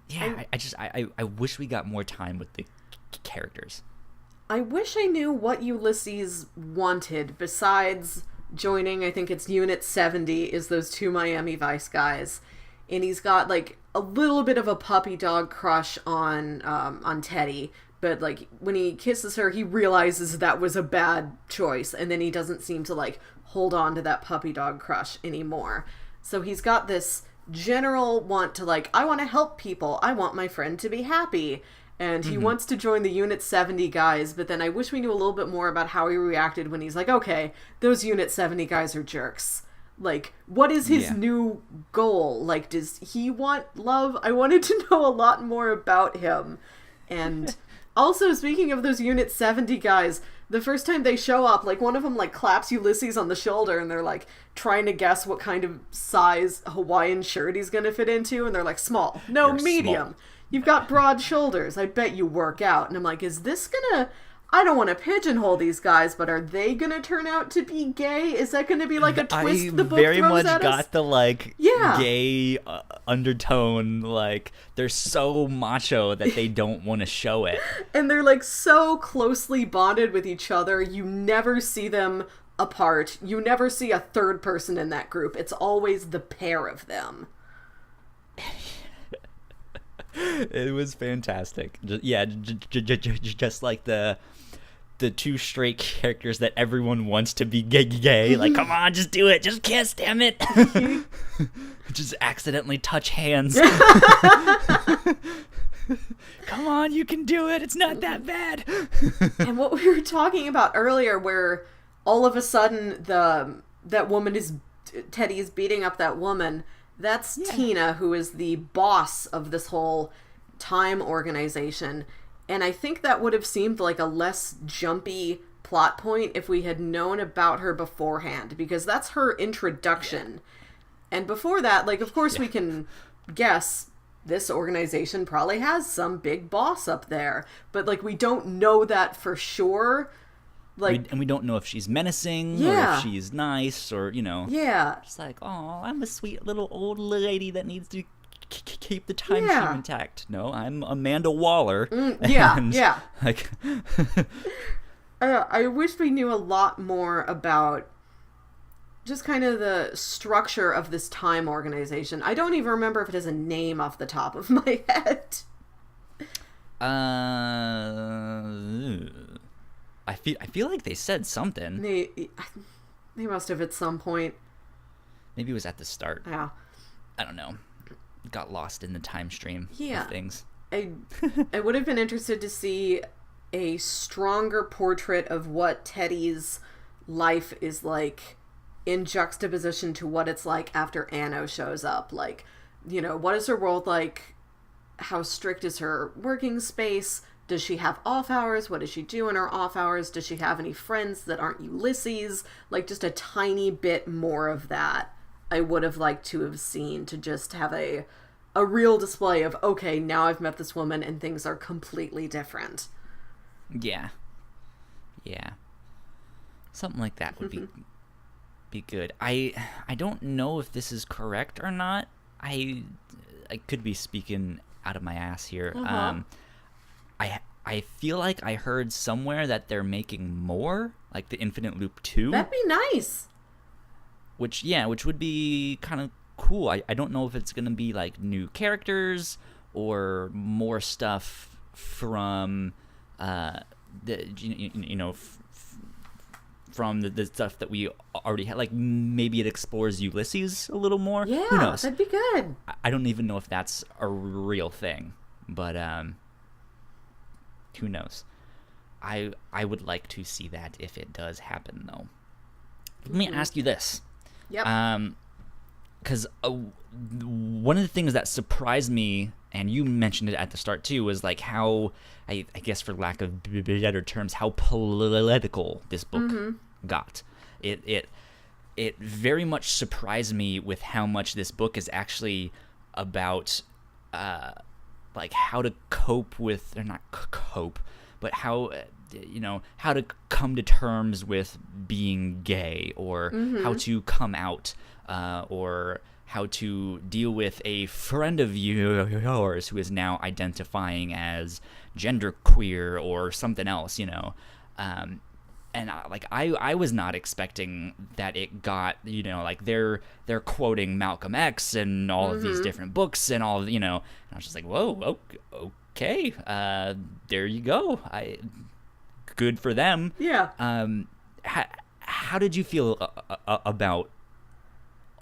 yeah, I wish we got more time with the characters. I wish I knew what Ulysses wanted besides joining, I think it's Unit 70, is those two Miami Vice guys. And he's got, like, a little bit of a puppy dog crush on Teddy. But, like, when he kisses her, he realizes that was a bad choice. And then he doesn't seem to, like, hold on to that puppy dog crush anymore. So he's got this general want to, like, I want to help people. I want my friend to be happy. And he wants to join the Unit 70 guys, but then I wish we knew a little bit more about how he reacted when he's like, okay, those Unit 70 guys are jerks. Like, what is his new goal? Like, does he want love? I wanted to know a lot more about him. And also, speaking of those Unit 70 guys, the first time they show up, like, one of them, like, claps Ulysses on the shoulder, and they're, like, trying to guess what kind of size Hawaiian shirt he's gonna fit into, and they're like, small. No, You're medium. small. You've got broad shoulders. I bet you work out. And I'm like, is this gonna... I don't want to pigeonhole these guys, but are they gonna turn out to be gay? Is that gonna be like a twist the book very throws much at us? got the, like, gay undertone. Like, they're so macho that they don't want to show it. And they're, like, so closely bonded with each other. You never see them apart. You never see a third person in that group. It's always the pair of them. It was fantastic. Just like the two straight characters that everyone wants to be gay. Like, come on, just do it. Just kiss, damn it. Just accidentally touch hands. Come on, you can do it. It's not that bad. And what we were talking about earlier, where all of a sudden Teddy is beating up that woman. That's Tina, who is the boss of this whole time organization. And I think that would have seemed like a less jumpy plot point if we had known about her beforehand, because that's her introduction. And before that, like, of course we can guess this organization probably has some big boss up there, but, like, we don't know that for sure. Like, and we don't know if she's menacing or if she's nice, or, you know. Yeah. It's like, oh, I'm a sweet little old lady that needs to keep the time stream intact. No, I'm Amanda Waller. Yeah. Like, I wish we knew a lot more about just kind of the structure of this time organization. I don't even remember if it has a name off the top of my head. I feel like they said something. They must have at some point. Maybe it was at the start. Yeah. I don't know. Got lost in the time stream of things. I would have been interested to see a stronger portrait of what Teddy's life is like in juxtaposition to what it's like after Anno shows up. Like, you know, what is her world like? How strict is her working space? Does she have off hours? What does she do in her off hours? Does she have any friends that aren't Ulysses? Like, just a tiny bit more of that I would have liked to have seen, to just have a real display of, okay, now I've met this woman and things are completely different. Yeah. Something like that would be good. I don't know if this is correct or not. I could be speaking out of my ass here. I feel like I heard somewhere that they're making more, like the Infinite Loop 2. That'd be nice. Which would be kind of cool. I don't know if it's going to be like new characters or more stuff from from the stuff that we already had. Like, maybe it explores Ulysses a little more. Yeah, who knows? That'd be good. I don't even know if that's a real thing, but who knows? I would like to see that if it does happen, though. Let me ask you this. Yep. because one of the things that surprised me, and you mentioned it at the start too, was like how I guess for lack of better terms, how political this book got. It very much surprised me with how much this book is actually about like how to cope with, or not cope, but how how to come to terms with being gay, or how to come out, or how to deal with a friend of yours who is now identifying as genderqueer or something else, and I was not expecting that it got, like they're quoting Malcolm X and all of these different books and all, and I was just like, whoa, okay, there you go. Good for them. Yeah. How did you feel about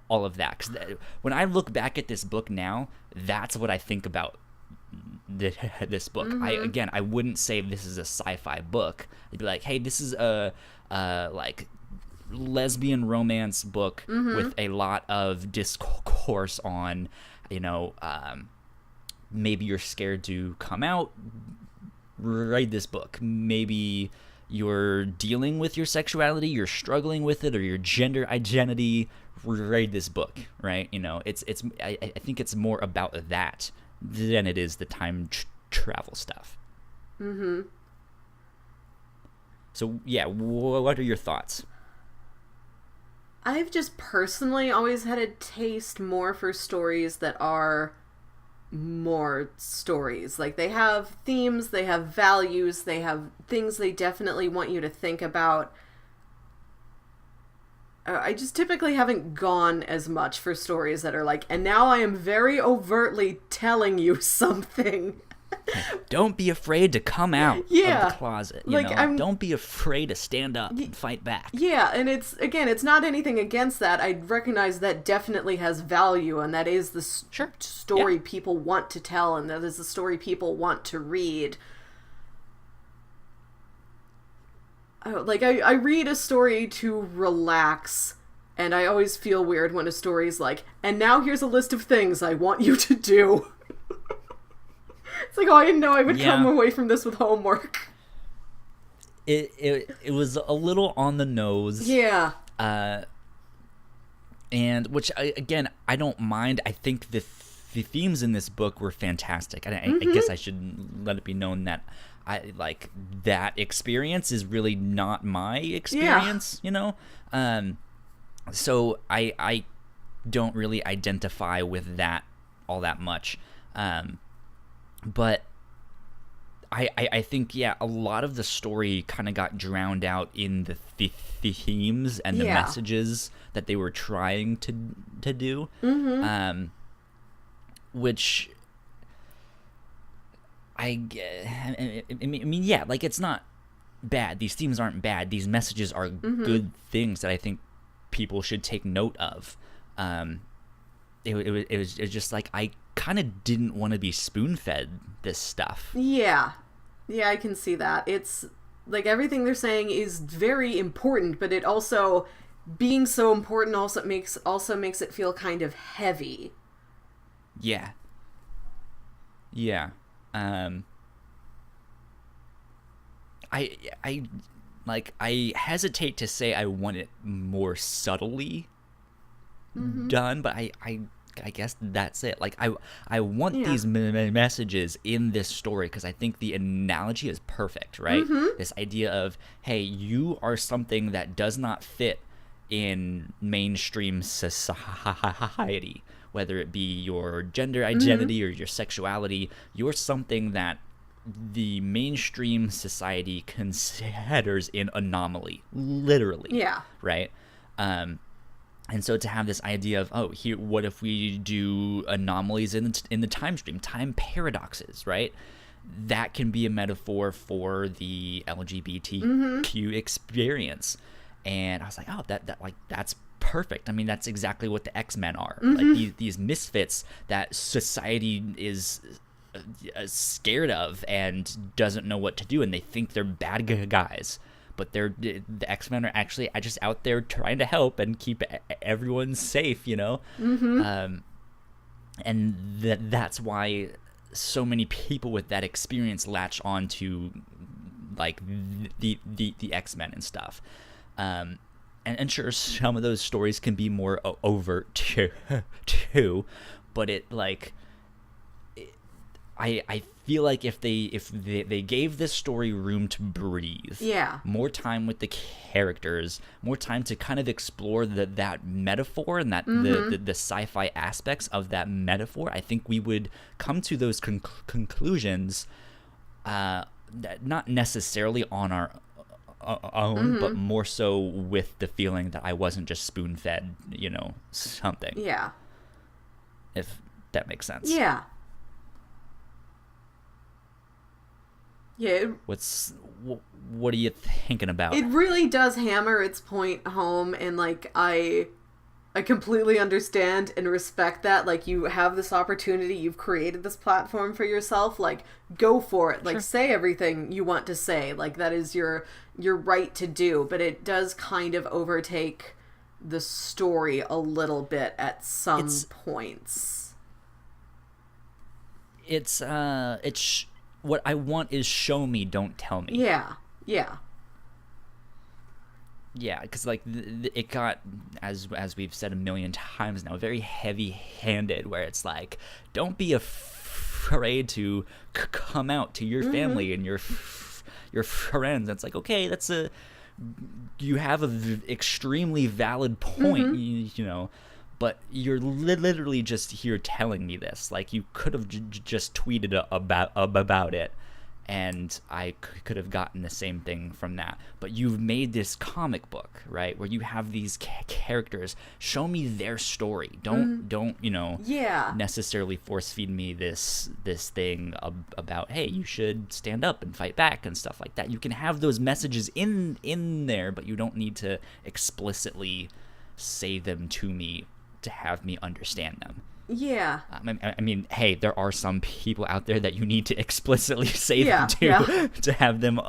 all of that? 'Cause when I look back at this book now, that's what I think about this book. I wouldn't say this is a sci-fi book. I'd be like, hey, this is a like lesbian romance book with a lot of discourse on, maybe you're scared to come out, read this book. Maybe you're dealing with your sexuality, you're struggling with it, or your gender identity, read this book, right? I think it's more about that than it is the time travel stuff. So yeah, what are your thoughts? I've just personally always had a taste more for stories that are more stories. Like, they have themes, they have values, they have things they definitely want you to think about. I just typically haven't gone as much for stories that are like, and now I am very overtly telling you something. Don't be afraid to come out of the closet. Don't be afraid to stand up and fight back. Yeah, and it's not anything against that. I recognize that definitely has value, and that is the story people want to tell, and that is the story people want to read. I read a story to relax, and I always feel weird when a story is like, and now here's a list of things I want you to do. It's like, oh, I didn't know I would come away from this with homework. It was a little on the nose. Yeah. And which, I don't mind. I think the themes in this book were fantastic. I guess I should let it be known that that experience is really not my experience, so I don't really identify with that all that much. But I think, a lot of the story kind of got drowned out in the themes and the messages that they were trying to do, which I mean, it's not bad. These themes aren't bad. These messages are good things that I think people should take note of. It was just like, I kind of didn't want to be spoon-fed this stuff. Yeah, I can see that. It's like everything they're saying is very important, but it also, being so important, also makes it feel kind of heavy. Yeah. I hesitate to say I want it more subtly done, but I guess that's it. Like, I want these messages in this story because I think the analogy is perfect, right? This idea of, hey, you are something that does not fit in mainstream society, whether it be your gender identity or your sexuality. You're something that the mainstream society considers an anomaly, literally. Yeah. Right? And so to have this idea of, what if we do anomalies in the time stream, time paradoxes, right? That can be a metaphor for the LGBTQ experience. And I was like, that's perfect. I mean, that's exactly what the X-Men are. Like these misfits that society is scared of and doesn't know what to do, and they think they're bad guys. but the X-Men are actually just out there trying to help and keep everyone safe, you know. And that's why so many people with that experience latch on to like the X-Men and stuff. And sure, some of those stories can be more overt too, but I feel like if they gave this story room to breathe, more time with the characters, more time to kind of explore that metaphor and that the sci-fi aspects of that metaphor, I think we would come to those conclusions, that not necessarily on our own, but more so with the feeling that I wasn't just spoon-fed, you know, something. Yeah. If that makes sense. Yeah. Yeah. What are you thinking about? It really does hammer its point home, and like I completely understand and respect that. Like, you have this opportunity, you've created this platform for yourself, like, go for it. Like, say everything you want to say. Like, that is your right to do. But it does kind of overtake the story a little bit at some points. What I want is show me, don't tell me. Yeah. Yeah, because like it got, as we've said a million times now, very heavy-handed, where it's like, don't be afraid to come out to your family and your friends. It's like, okay, you have an extremely valid point, you know, but you're literally just here telling me this. Like, you could have just tweeted about it, and I could have gotten the same thing from that. But you've made this comic book, right, where you have these characters. Show me their story. Don't you know? Yeah. Necessarily force feed me this thing about, hey, you should stand up and fight back and stuff like that. You can have those messages in there, but you don't need to explicitly say them to me to have me understand them. Yeah. I mean, hey, there are some people out there that you need to explicitly say them to to have them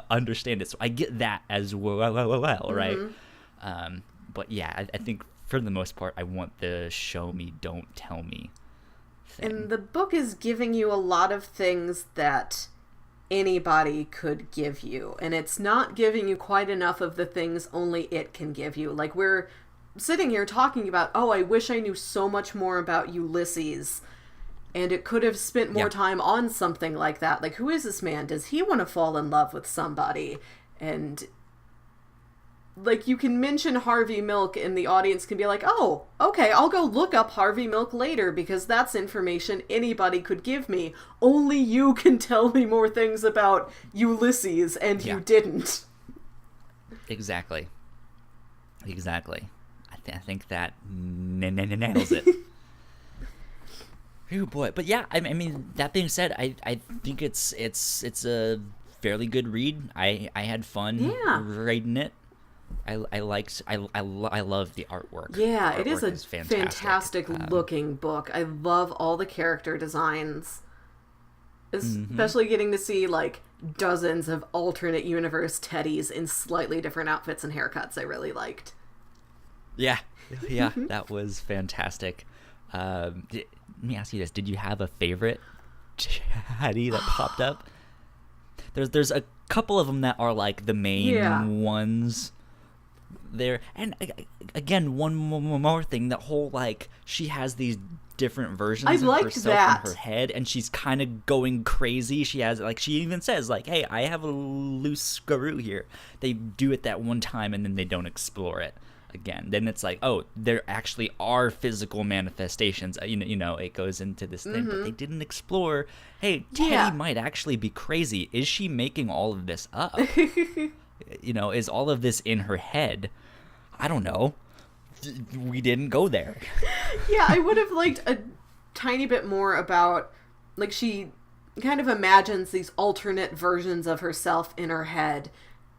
understand it. So I get that as well, right? But yeah, I think for the most part, I want the show me, don't tell me thing. And the book is giving you a lot of things that anybody could give you. And it's not giving you quite enough of the things only it can give you. Like, we're sitting here talking about, oh, I wish I knew so much more about Ulysses, and it could have spent more time on something like that. Like, who is this man? Does he want to fall in love with somebody? And like, you can mention Harvey Milk and the audience can be like, oh, okay, I'll go look up Harvey Milk later because that's information anybody could give me. Only you can tell me more things about Ulysses, and you didn't. Exactly. I think that nails it. Oh boy, but yeah, I mean, that being said, I think it's a fairly good read. I had fun reading it. I love the artwork. Yeah, the it is artwork a fantastic looking book. I love all the character designs, especially getting to see like dozens of alternate universe Teddys in slightly different outfits and haircuts. I really liked. Yeah, that was fantastic. Let me ask you this: did you have a favorite Teddy that popped up? There's a couple of them that are like the main ones there, and again, one more thing. That whole like she has these different versions of herself in her head, and she's kind of going crazy. She has like, she even says like, "Hey, I have a loose screw here." They do it that one time, and then they don't explore it again. Then it's like, oh, there actually are physical manifestations. You know, it goes into this thing, but they didn't explore. Hey, Teddy might actually be crazy. Is she making all of this up? You know, is all of this in her head? I don't know. We didn't go there. Yeah, I would have liked a tiny bit more about, like, she kind of imagines these alternate versions of herself in her head.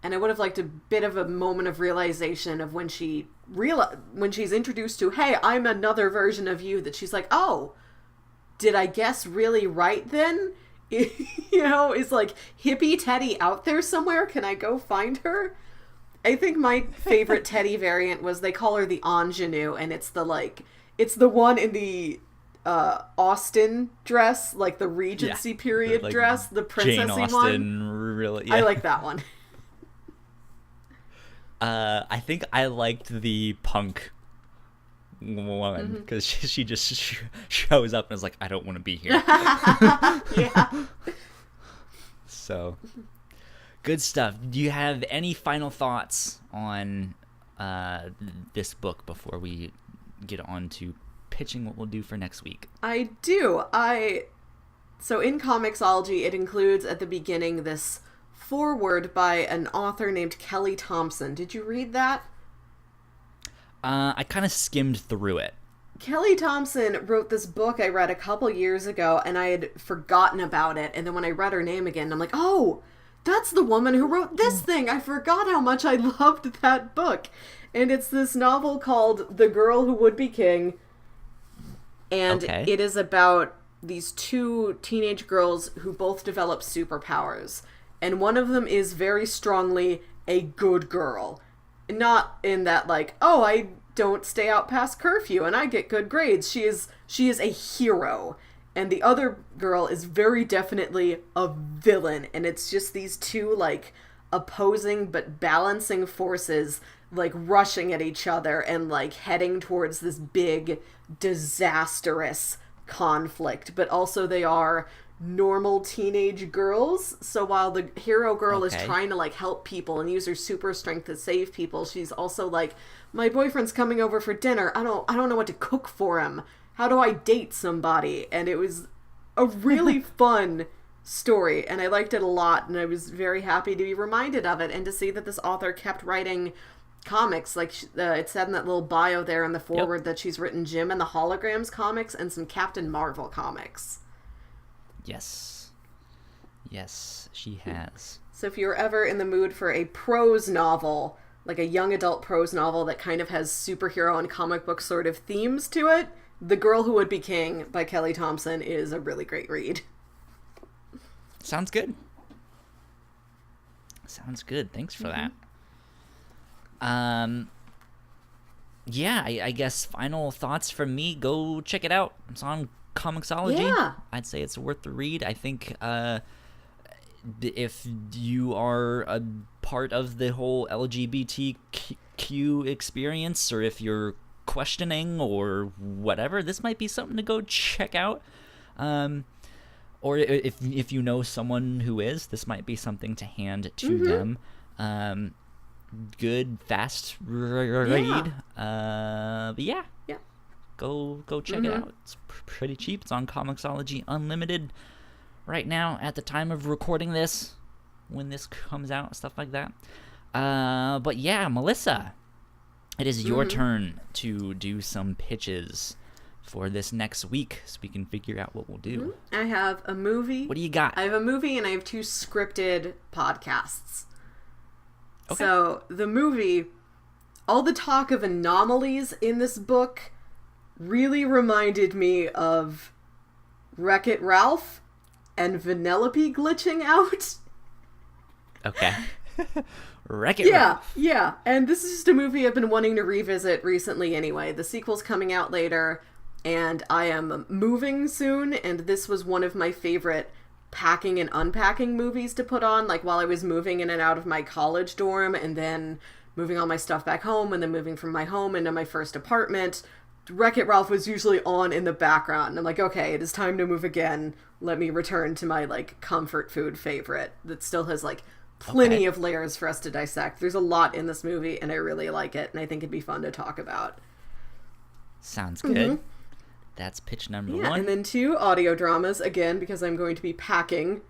And I would have liked a bit of a moment of realization of when she's introduced to, hey, I'm another version of you, that she's like, oh, did I guess really right then? is like, hippie Teddy out there somewhere? Can I go find her? I think my favorite Teddy variant was, they call her the ingenue, and it's the one in the Austen dress, like the Regency period like dress, the princessy Jane Austen, one. Really, I like that one. I think I liked the punk one because she just shows up and is like, I don't want to be here. Yeah. So, good stuff. Do you have any final thoughts on this book before we get on to pitching what we'll do for next week? I do. So in Comixology, it includes at the beginning this foreword by an author named Kelly Thompson. Did you read that? I kind of skimmed through it. Kelly Thompson wrote this book I read a couple years ago, and I had forgotten about it. And then when I read her name again, I'm like, oh, that's the woman who wrote this thing. I forgot how much I loved that book. And it's this novel called The Girl Who Would Be King. And It is about these two teenage girls who both develop superpowers. And one of them is very strongly a good girl. Not in that, like, oh, I don't stay out past curfew and I get good grades. She is a hero. And the other girl is very definitely a villain. And it's just these two, like, opposing but balancing forces, like, rushing at each other and, like, heading towards this big, disastrous conflict. But also they are normal teenage girls. So while the hero girl is trying to, like, help people and use her super strength to save people, she's also like, my boyfriend's coming over for dinner. I don't know what to cook for him. How do I date somebody? And it was a really fun story, and I liked it a lot, and I was very happy to be reminded of it and to see that this author kept writing comics. Like, it said in that little bio there in the foreword that she's written Jim and the Holograms comics and some Captain Marvel comics. Yes, she has. So if you're ever in the mood for a prose novel, like a young adult prose novel that kind of has superhero and comic book sort of themes to it, The Girl Who Would Be King by Kelly Thompson is a really great read. Sounds good. Thanks for that. Yeah, I guess final thoughts from me. Go check it out. It's on Comixology. Yeah. I'd say it's worth the read. I think if you are a part of the whole LGBTQ experience, or if you're questioning or whatever, this might be something to go check out. Or if you know someone who is, this might be something to hand to them. Good, fast read. But yeah. Go check it out. It's pretty cheap. It's on Comixology Unlimited right now at the time of recording this, when this comes out, stuff like that. But yeah, Melissa, it is your turn to do some pitches for this next week so we can figure out what we'll do. I have a movie. What do you got? I have a movie and I have two scripted podcasts. Okay. So the movie, all the talk of anomalies in this book really reminded me of Wreck-It Ralph and Vanellope glitching out. Okay. Wreck-It Ralph. Yeah. And this is just a movie I've been wanting to revisit recently anyway. The sequel's coming out later, and I am moving soon, and this was one of my favorite packing and unpacking movies to put on, like while I was moving in and out of my college dorm, and then moving all my stuff back home, and then moving from my home into my first apartment. Wreck-It Ralph was usually on in the background, and I'm like, okay, it is time to move again. Let me return to my, like, comfort food favorite that still has, like, plenty of layers for us to dissect. There's a lot in this movie, and I really like it, and I think it'd be fun to talk about. Sounds good. That's pitch number one. And then two audio dramas, again, because I'm going to be packing.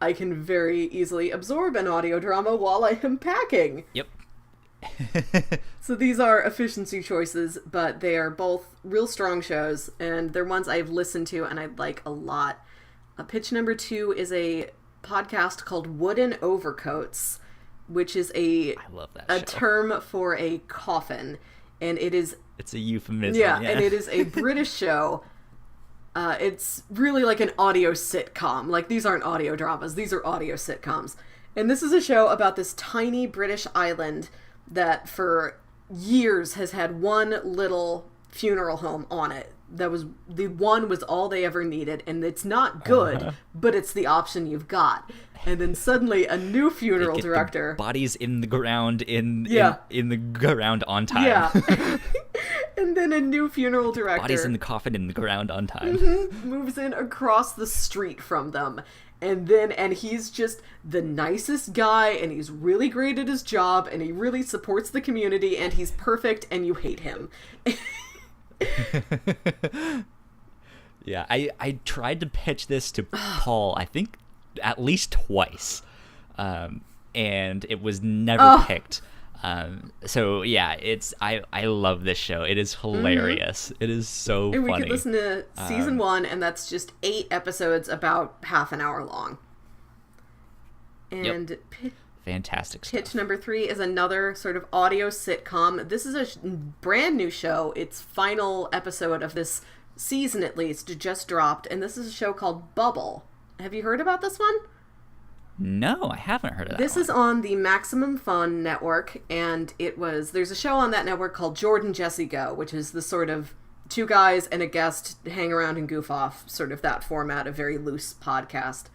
I can very easily absorb an audio drama while I am packing. Yep. So these are efficiency choices, but they are both real strong shows, and they're ones I've listened to and I like a lot. Pitch number two is a podcast called Wooden Overcoats, which is I love that show. term for a coffin, and it's a euphemism. Yeah, and it is a British show. It's really like an audio sitcom. Like, these aren't audio dramas, these are audio sitcoms. And this is a show about this tiny British island that for years has had one little funeral home on it. That was the one was all they ever needed, and it's not good, but it's the option you've got. And then suddenly a new funeral director, bodies in the ground in the ground on time. Yeah. And then a new funeral director, bodies in the coffin in the ground on time, moves in across the street from them. And he's just the nicest guy, and he's really great at his job, and he really supports the community, and he's perfect, and you hate him. Yeah, I tried to pitch this to Paul, I think at least twice, and it was never picked. So yeah, I love this show. It is hilarious. It is so funny. And we could listen to season 1, and that's just 8 episodes about half an hour long. And fantastic stuff. Pitch number 3 is another sort of audio sitcom. This is a brand new show. Its final episode of this season, at least, just dropped, and this is a show called Bubble. Have you heard about this one? No, I haven't heard of that. This is on the Maximum Fun network, and there's a show on that network called Jordan Jesse Go, which is the sort of 2 guys and a guest hang around and goof off, sort of that format, a very loose podcast.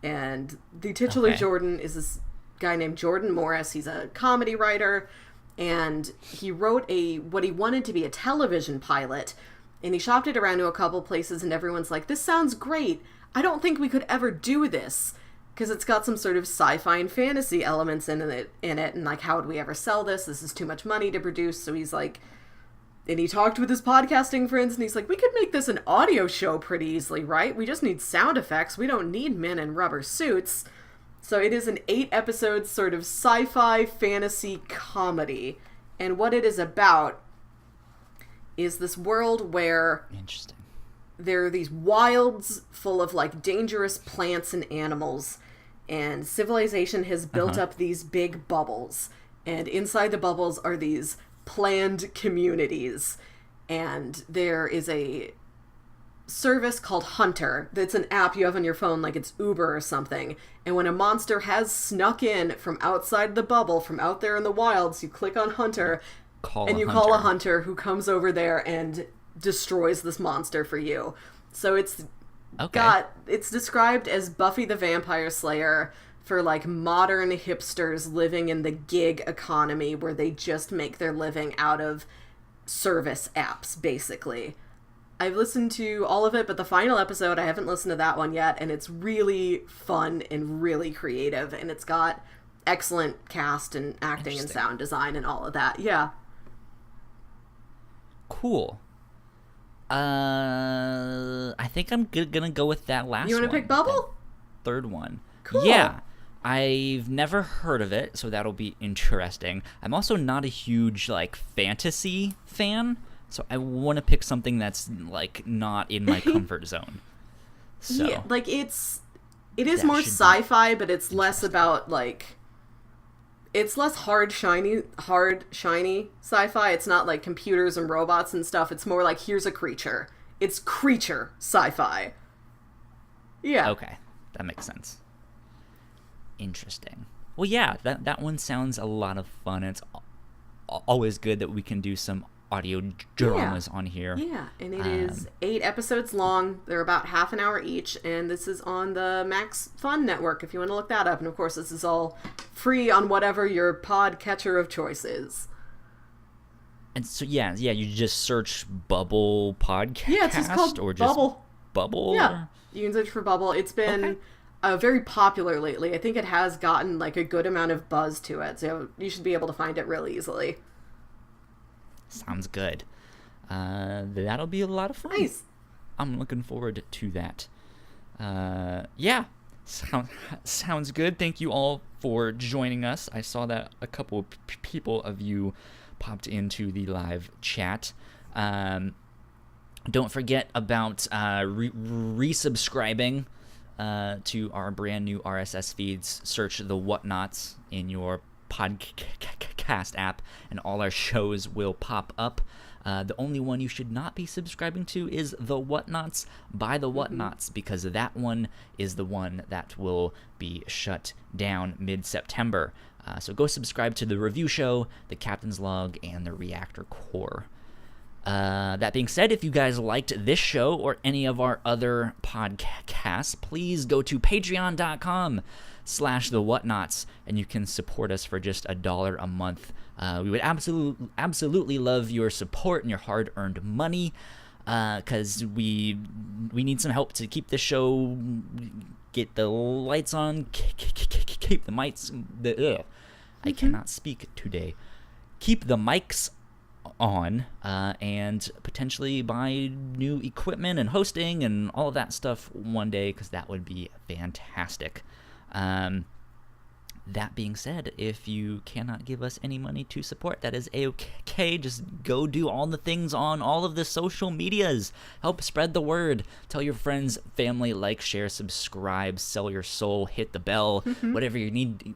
And the titular Jordan is this guy named Jordan Morris. He's a comedy writer, and he wrote what he wanted to be a television pilot, and he shopped it around to a couple places, and everyone's like, this sounds great. I don't think we could ever do this, because it's got some sort of sci-fi and fantasy elements in it, and like, how would we ever sell this? This is too much money to produce. So he's like, and he talked with his podcasting friends, and he's like, we could make this an audio show pretty easily, right? We just need sound effects. We don't need men in rubber suits. So it is an 8-episode sort of sci-fi fantasy comedy. And what it is about is this world where there are these wilds full of like dangerous plants and animals, and civilization has built up these big bubbles, and inside the bubbles are these planned communities, and there is a service called Hunter that's an app you have on your phone, like it's Uber or something, and when a monster has snuck in from outside the bubble, from out there in the wilds, you click on Hunter, call a hunter who comes over there and destroys this monster for you. So it's described as Buffy the Vampire Slayer for like modern hipsters living in the gig economy where they just make their living out of service apps, basically. I've listened to all of it, but the final episode, I haven't listened to that one yet, and it's really fun and really creative, and it's got excellent cast and acting and sound design and all of that. Yeah. Cool. I think I'm gonna go with that last one. You want to pick Bubble? Third one. Cool. Yeah. I've never heard of it, so that'll be interesting. I'm also not a huge, like, fantasy fan, so I want to pick something that's, like, not in my comfort zone. So yeah, like, it is more sci-fi, but it's less about, like, it's less hard, shiny sci-fi. It's not, like, computers and robots and stuff. It's more like, here's a creature. It's creature sci-fi. Yeah. Okay, that makes sense. Interesting. Well, yeah, that one sounds a lot of fun. It's always good that we can do some audio dramas on here. Yeah, and it is 8 episodes long. They're about half an hour each, and this is on the Max Fun Network if you want to look that up. And of course, this is all free on whatever your podcatcher of choice is. And so, yeah, you just search Bubble Podcast? Yeah, it's just called or just Bubble? Yeah, you can search for Bubble. It's been very popular lately. I think it has gotten like a good amount of buzz to it, so you should be able to find it real easily. Sounds good. That'll be a lot of fun. Nice. I'm looking forward to that. Yeah, sounds good. Thank you all for joining us. I saw that a couple of people of you popped into the live chat. Don't forget about resubscribing to our brand new RSS feeds. Search the Whatnauts in your podcast app, and all our shows will pop up. The only one you should not be subscribing to is the Whatnauts by the Whatnauts, because that one is the one that will be shut down mid-September. So go subscribe to the Review Show, the Captain's Log, and the Reactor Core. That being said, if you guys liked this show or any of our other podcasts, please go to patreon.com/the Whatnauts, and you can support us for just $1 a month. We would absolutely love your support and your hard-earned money, because we need some help to keep the show, get the lights on, keep the mics. I cannot speak today. Keep the mics on, and potentially buy new equipment and hosting and all of that stuff one day, because that would be fantastic. That being said, if you cannot give us any money to support, that is a-okay. Just go do all the things on all of the social medias. Help spread the word. Tell your friends, family, like, share, subscribe, sell your soul, hit the bell, whatever you need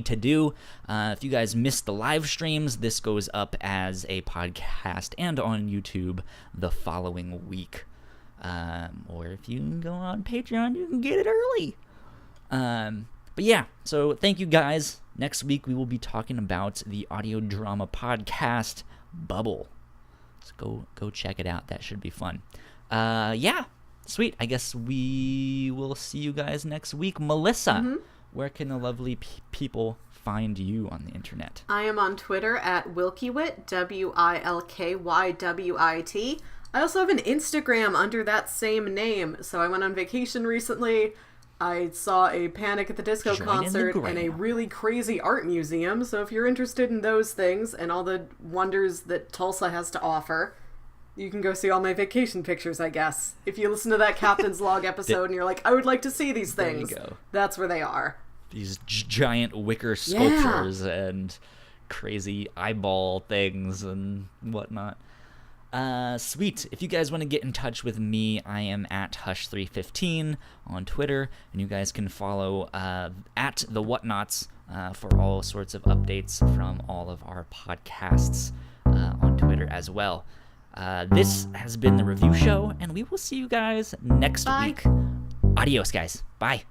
to do. If you guys missed the live streams, this goes up as a podcast and on YouTube the following week. Or if you can go on Patreon, you can get it early. But yeah, so thank you guys. Next week we will be talking about the audio drama podcast Bubble. So go check it out. That should be fun. Yeah, sweet. I guess we will see you guys next week. Melissa, where can the lovely people find you on the internet? I am on Twitter at Wilkywit, WILKYWIT. I also have an Instagram under that same name. So I went on vacation recently. I saw a Panic at the Disco concert and a really crazy art museum, so if you're interested in those things and all the wonders that Tulsa has to offer, you can go see all my vacation pictures, I guess. If you listen to that Captain's Log episode and you're like, I would like to see these things, that's where they are. These giant wicker sculptures and crazy eyeball things and whatnot. Sweet. If you guys want to get in touch with me, I am at Hush315 on Twitter, and you guys can follow at the Whatnauts for all sorts of updates from all of our podcasts on Twitter as well. This has been the Review Show, and we will see you guys next week. Adios, guys. Bye.